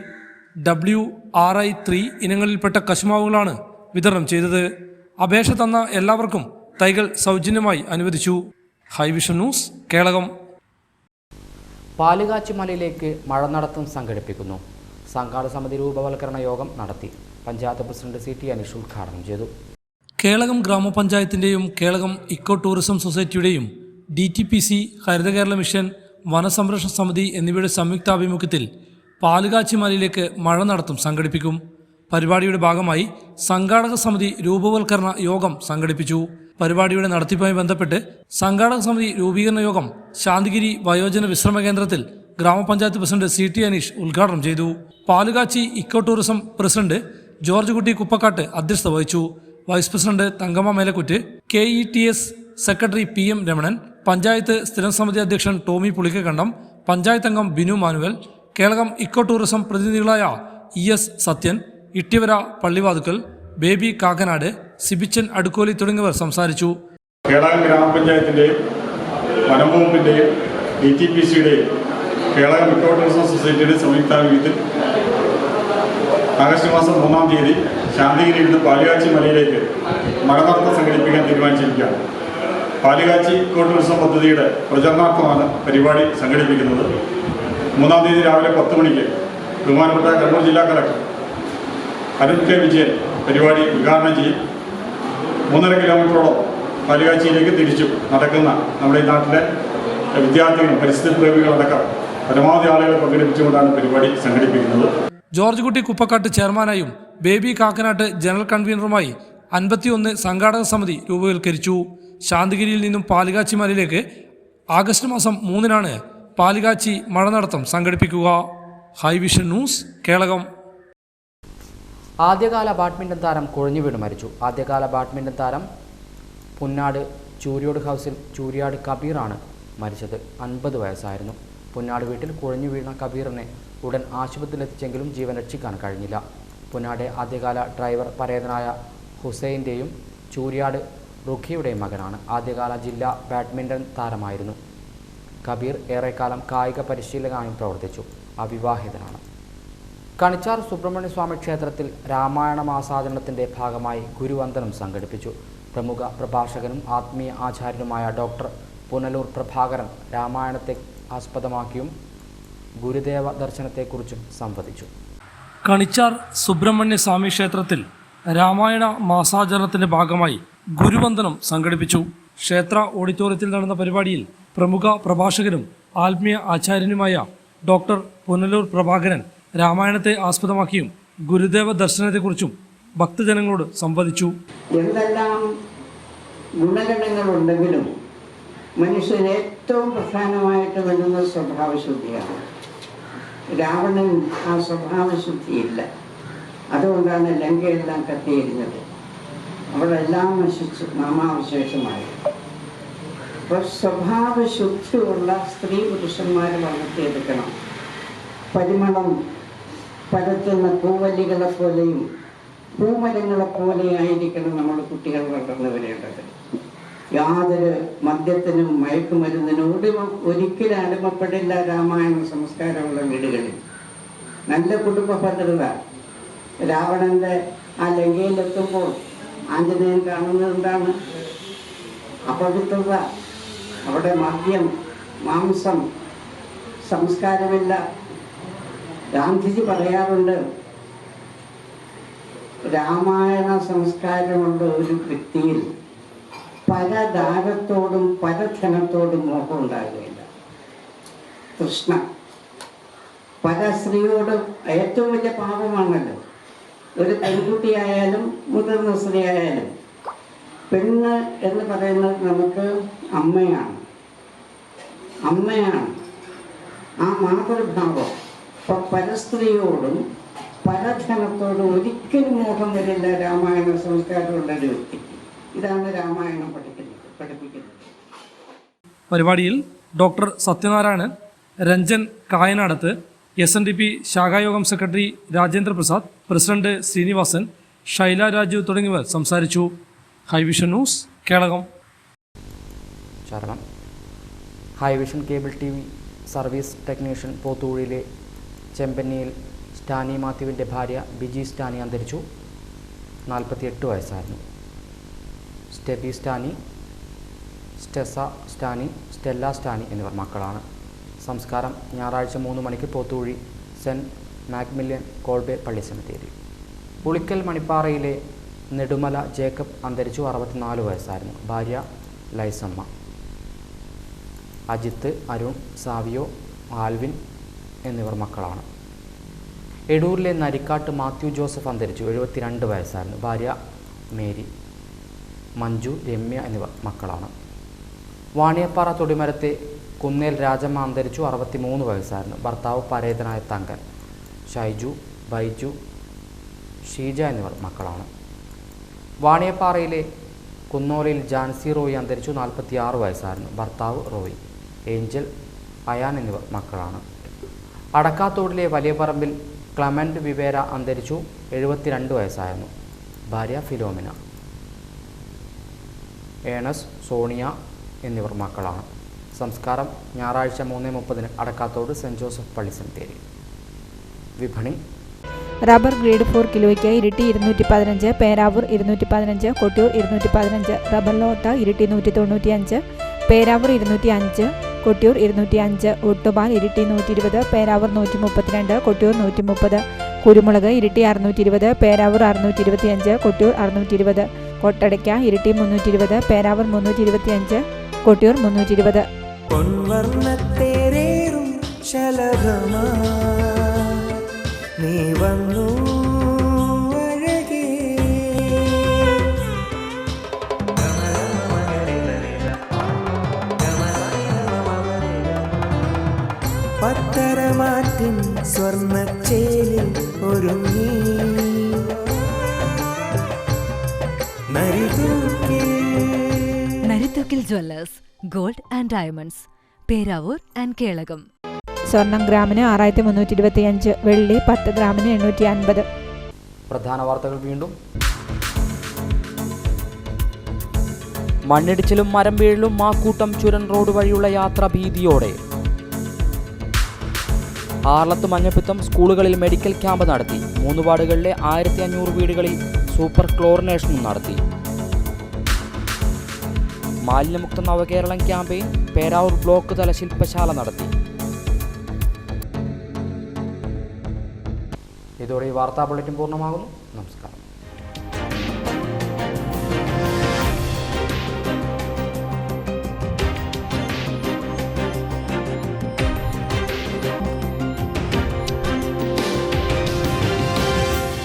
[SPEAKER 10] WRI 3 ഇനങ്ങളിൽപ്പെട്ട കശുമാവുകളാണ് വിതരണം ചെയ്തത്. അപേക്ഷ തന്ന എല്ലാവർക്കും തൈകൾ സൗജന്യമായി അനുവദിച്ചു. ഹൈവിഷൻ ന്യൂസ്, കേളകം.
[SPEAKER 1] പാലുകാച്ചി മലയിലേക്ക് മഴ നടത്തം സംഘടിപ്പിക്കുന്നു. സംഘാടക സമിതി രൂപവൽക്കരണ യോഗം നടത്തി. പഞ്ചായത്ത് പ്രസിഡന്റ് CT അനീഷ് ഉദ്ഘാടനം ചെയ്തു.
[SPEAKER 10] കേളകം ഗ്രാമപഞ്ചായത്തിൻ്റെയും കേളകം ഇക്കോ ടൂറിസം സൊസൈറ്റിയുടെയും DTPC, ഹരിത കേരള മിഷൻ, വനസംരക്ഷണ സമിതി എന്നിവയുടെ സംയുക്താഭിമുഖ്യത്തിൽ പാലുകാച്ചി മലയിലേക്ക് മഴ നടത്തം സംഘടിപ്പിക്കും. പരിപാടിയുടെ ഭാഗമായി സംഘാടക സമിതി രൂപവൽക്കരണ യോഗം സംഘടിപ്പിച്ചു. പരിപാടിയുടെ നടത്തിപ്പുമായി ബന്ധപ്പെട്ട് സംഘാടക സമിതി രൂപീകരണ യോഗം ശാന്തിഗിരി വയോജന വിശ്രമ കേന്ദ്രത്തിൽ ഗ്രാമപഞ്ചായത്ത് പ്രസിഡന്റ് CT അനീഷ് ഉദ്ഘാടനം ചെയ്തു. Palukachi eco tourism president George Kutty Kuppakkatt അധ്യക്ഷത വഹിച്ചു. Vice president Thankamma Melakkutt, KETS secretary PM Ramanan, panchayat സ്ഥിരം സമിതി അധ്യക്ഷൻ ടോമി പുളിക്കകണ്ടം, പഞ്ചായത്ത് അംഗം ബിനു മാനുവൽ, കേളകം ഇക്കോ ടൂറിസം പ്രതിനിധികളായ ES സത്യൻ, ഇട്ടിവര പള്ളിവാതുക്കൽ, ബേബി കാക്കനാട്, സിബിച്ചൻ അടുക്കോലി തുടങ്ങിയവർ സംസാരിച്ചു.
[SPEAKER 11] കേളകം ഗ്രാമപഞ്ചായത്തിൻ്റെയും വനംവകുപ്പിൻ്റെയും DTPCയുടെയും കേളകം ഇക്കോ ടൂറിസം സൊസൈറ്റിയുടെ സംയുക്താഭിമുഖ്യത്തിൽ ആഗസ്റ്റ് മാസം 3-ാം തീയതി ശാന്തിഗിരിയിൽ നിന്ന് പാലുകാച്ചി മലയിലേക്ക് മഴ നടത്തം സംഘടിപ്പിക്കാൻ തീരുമാനിച്ചിരിക്കുകയാണ്. പാലുകാച്ചി ഇക്കോ ടൂറിസം പദ്ധതിയുടെ പ്രചരണാർത്ഥമാണ് പരിപാടി സംഘടിപ്പിക്കുന്നത്. 3-ാം തീയതി രാവിലെ 10 മണിക്ക് ബഹുമാനപ്പെട്ട കണ്ണൂർ ജില്ലാ കളക്ടർ അരുൺ K. വിജയൻ പരിപാടി ഉദ്ഘാടനം ചെയ്യും. 3.5 കിലോമീറ്ററോളം പാലുകാച്ചിയിലേക്ക് തിരിച്ചു നടക്കുന്ന നമ്മുടെ ഈ നാട്ടിലെ വിദ്യാർത്ഥികളും പരിസ്ഥിതി പ്രേമികളടക്കം പരമാവധി ആളുകളെ പങ്കെടുപ്പിച്ചുകൊണ്ടാണ് പരിപാടി സംഘടിപ്പിക്കുന്നത്.
[SPEAKER 10] ജോർജ് കുട്ടി കുപ്പക്കാട്ട് ചെയർമാനായും ബേബി കാക്കനാട്ട് ജനറൽ കൺവീനറുമായി 51 സംഘാടക സമിതി രൂപവൽക്കരിച്ചു. ശാന്തിഗിരിയിൽ നിന്നും പാലുകാച്ചി മലയിലേക്ക് ആഗസ്റ്റ് മാസം 3-നാണ് പാലുകാച്ചി മഴ നടത്തം സംഘടിപ്പിക്കുക. ഹൈവിഷൻ ന്യൂസ്, കേളകം.
[SPEAKER 1] ആദ്യകാല ബാഡ്മിൻ്റൺ താരം കുഴഞ്ഞു വീണ് മരിച്ചു. ആദ്യകാല ബാഡ്മിൻ്റൺ താരം പുന്നാട് ചൂരിയോട് ഹൗസിൽ ചൂരിയാട് കബീറാണ് മരിച്ചത്. 50 വയസ്സായിരുന്നു. പുന്നാട് വീട്ടിൽ കുഴഞ്ഞു വീണ കബീറിനെ ഉടൻ ആശുപത്രിയിലെത്തിച്ചെങ്കിലും ജീവൻ രക്ഷിക്കാൻ കഴിഞ്ഞില്ല. പുന്നാട് ആദ്യകാല ഡ്രൈവർ പരേതനായ ഹുസൈൻ്റെയും ചൂരിയാട് റുഖിയുടെയും മകനാണ്. ആദ്യകാല ജില്ലാ ബാഡ്മിൻ്റൺ താരമായിരുന്നു കബീർ. ഏറെക്കാലം കായിക പരിശീലകനായും പ്രവർത്തിച്ചു. അവിവാഹിതനാണ്. കണിച്ചാർ സുബ്രഹ്മണ്യ സ്വാമി ക്ഷേത്രത്തിൽ രാമായണ മാസാചരണത്തിൻ്റെ ഭാഗമായി ഗുരുവന്ദനം സംഘടിപ്പിച്ചു. പ്രമുഖ പ്രഭാഷകനും ആത്മീയ ആചാര്യനുമായ ഡോക്ടർ പുനലൂർ പ്രഭാകരൻ രാമായണത്തെ ആസ്പദമാക്കിയും ഗുരുദേവ ദർശനത്തെക്കുറിച്ചും സംവദിച്ചു.
[SPEAKER 10] കണിച്ചാർ സുബ്രഹ്മണ്യ സ്വാമി ക്ഷേത്രത്തിൽ രാമായണ മാസാചരണത്തിന്റെ ഭാഗമായി ഗുരുവന്ദനം സംഘടിപ്പിച്ചു. ക്ഷേത്ര ഓഡിറ്റോറിയത്തിൽ നടന്ന പരിപാടിയിൽ പ്രമുഖ പ്രഭാഷകനും ആത്മീയ ആചാര്യനുമായ ഡോക്ടർ പുനലൂർ പ്രഭാകരൻ രാമായണത്തെ ആസ്പദമാക്കിയും ഗുരുദേവ ദർശനത്തെക്കുറിച്ചും ഭക്തജനങ്ങളോട് സംവദിച്ചു.
[SPEAKER 19] എന്തെല്ലാം ഗുണഗണങ്ങളുണ്ടെങ്കിലും മനുഷ്യന് ഏറ്റവും പ്രധാനമായിട്ട് വരുന്ന സ്വഭാവശുദ്ധിയാണ്. രാവണൻ ആ സ്വഭാവശുദ്ധിയില്ല. അതുകൊണ്ടാണ് ലങ്കയെല്ലാം കത്തിയിരുന്നത്. അവളെല്ലാം നശിച്ച് നാമാവശേഷമായി. അപ്പോൾ സ്വഭാവശുദ്ധിയുള്ള സ്ത്രീ പുരുഷന്മാർ വളർത്തിയെടുക്കണം. പരിമളം പരത്തുന്ന പൂവല്ലികളെ പോലെയും പൂമരങ്ങളെ പോലെയായിരിക്കണം നമ്മുടെ കുട്ടികൾ വളർന്നു വരേണ്ടത്. യാതൊരു മദ്യത്തിനും മയക്കുമരുന്നിനും ഒരിക്കലും അടിമപ്പെടില്ല. രാമായണ സംസ്കാരമുള്ള വീടുകളിൽ നല്ല കുടുംബ ഭദ്രത. രാവണന്റെ ആ ലങ്കയിലെത്തുമ്പോൾ ആഞ്ജനേയൻ കാണുന്നത് എന്താണ്? അപവിത്രത. അവിടെ മദ്യം, മാംസം, സംസ്കാരമില്ല. ഗാന്ധിജി പറയാറുണ്ട്, രാമായണ സംസ്കാരമുള്ള ഒരു വ്യക്തിയിൽ പരദാരത്തോടും പരധനത്തോടും മോഹം ഉണ്ടാകുകയില്ല. കൃഷ്ണ പരസ്ത്രീയോട് ഏറ്റവും വലിയ പാപമാണല്ലോ. ഒരു പെൺകുട്ടിയായാലും മുതിർന്ന സ്ത്രീ ആയാലും പെണ്ണ് എന്ന് പറയുന്നത് നമുക്ക് അമ്മയാണ്. ആ മാതൃഭാവം. അപ്പം പരസ്ത്രീയോടും പരധനത്തോടും ഒരിക്കലും മോഹം വരില്ല രാമായണ സംസ്കാരമുള്ള ഒരു വ്യക്തിക്ക്. ഇതാണ് രാമായണം പഠിപ്പിക്കുന്നത്.
[SPEAKER 10] പരിപാടിയിൽ ഡോക്ടർ സത്യനാരായണൻ, രഞ്ജൻ കായനാടത്ത്, SNDP ശാഖായോഗം സെക്രട്ടറി രാജേന്ദ്ര പ്രസാദ്, പ്രസിഡന്റ് ശ്രീനിവാസൻ, ഷൈല രാജു തുടങ്ങിയവർ സംസാരിച്ചു. Highvision news, Kelakam.
[SPEAKER 1] Highvision cable TV service technician പോത്തൂഴിലെ ചെമ്പന്നിയിൽ സ്റ്റാനി മാത്യുവിൻ്റെ ഭാര്യ ബിജി സ്റ്റാനി അന്തരിച്ചു. 48 വയസ്സായിരുന്നു. സ്റ്റെബി സ്റ്റാനി, സ്റ്റെസ സ്റ്റാനി, സ്റ്റെല്ല സ്റ്റാനി എന്നിവർ മക്കളാണ്. സംസ്കാരം ഞായറാഴ്ച 3 മണിക്ക് പോത്തൂഴി സെൻറ്റ് മാക്മില്യൻ കോൾബെ പള്ളി സെമിത്തേരി. പുളിക്കൽ മണിപ്പാറയിലെ നെടുമല ജേക്കബ് അന്തരിച്ചു. 64 വയസ്സായിരുന്നു. ഭാര്യ ലൈസമ്മ. അജിത്ത്, അരുൺ, സാവിയോ, ആൽവിൻ എന്നിവർ മക്കളാണ്. എടൂരിലെ നരിക്കാട്ട് മാത്യു ജോസഫ് അന്തരിച്ചു. 72 വയസ്സായിരുന്നു. ഭാര്യ മേരി. മഞ്ജു, രമ്യ എന്നിവർ മക്കളാണ്. വാണിയപ്പാറ തൊടിമരത്തെ കുന്നേൽ രാജമ്മ അന്തരിച്ചു. 63 വയസ്സായിരുന്നു. ഭർത്താവ് പരേതനായ തങ്കൻ. ഷൈജു, ബൈജു, ഷീജ എന്നിവർ മക്കളാണ്. വാണിയപ്പാറയിലെ കുന്നോലയിൽ ജാൻസി റോയി അന്തരിച്ചു. 46 വയസ്സായിരുന്നു. ഭർത്താവ് റോയി. ഏഞ്ചൽ, അയാൻ എന്നിവർ മക്കളാണ്. അടക്കാത്തോടിലെ വലിയ പറമ്പിൽ ക്ലമൻ്റ് വിവേര അന്തരിച്ചു. 72 വയസ്സായിരുന്നു. ഭാര്യ ഫിലോമിന. ഏണസ്, സോണിയ എന്നിവർ മക്കളാണ്. സംസ്കാരം ഞായറാഴ്ച 3:30 അടക്കാത്തോട് സെൻറ്റ് ജോസഫ് പള്ളി സെമിത്തേരി. വിപണി.
[SPEAKER 3] റബ്ബർ ഗ്രേഡ് 4 കിലോയ്ക്ക് ഇരിട്ടി 215, പേരാവൂർ 215, കൊട്ടിയൂർ 215, റബ്ബർ ലോട്ട ഇരിട്ടി 195, പേരാവൂർ 205, കൊട്ടിയൂർ 205, ഒട്ടുപാൽ ഇരിട്ടി 120, പേരാവൂർ 132, കൊട്ടിയൂർ 130, കുരുമുളക് ഇരിട്ടി 620, പേരാവൂർ 625, കൊട്ടിയൂർ 620, കൊട്ടടയ്ക്ക ഇരിട്ടി 320, പേരാവൂർ 325, കൊട്ടിയൂർ 320.
[SPEAKER 20] നീ വന്നു അഴകേ, പത്തരമാറ്റിൻ സ്വർണ്ണച്ചേലിൽ ഒരുങ്ങി
[SPEAKER 21] Narithookil Jewellers, gold and diamonds, Peravoor and Kelakam.
[SPEAKER 3] സ്വർണം ഗ്രാമിന് 6325, വെള്ളി 10 ഗ്രാമിന് 850.
[SPEAKER 1] പ്രധാന വാർത്തകൾ വീണ്ടും. മണ്ണിടിച്ചിലും മരം വീഴലും മാക്കൂട്ടം ചുരൻ റോഡ് വഴിയുള്ള യാത്ര ഭീതിയോടെ. ആർലത്ത് മഞ്ഞപ്പിത്തം, സ്കൂളുകളിൽ മെഡിക്കൽ ക്യാമ്പ് നടത്തി. 3 വാർഡുകളിലെ 1500 വീടുകളിൽ സൂപ്പർ ക്ലോറിനേഷൻ നടത്തി. മാലിന്യമുക്ത നവകേരളം ക്യാമ്പയിൻ പേരാവൂർ ബ്ലോക്ക് തല ശില്പശാല നടത്തി. ഇതോടെ ഈ വാർത്താ ബുള്ളറ്റിൻ പൂർണ്ണമാകുന്നു. നമസ്കാരം.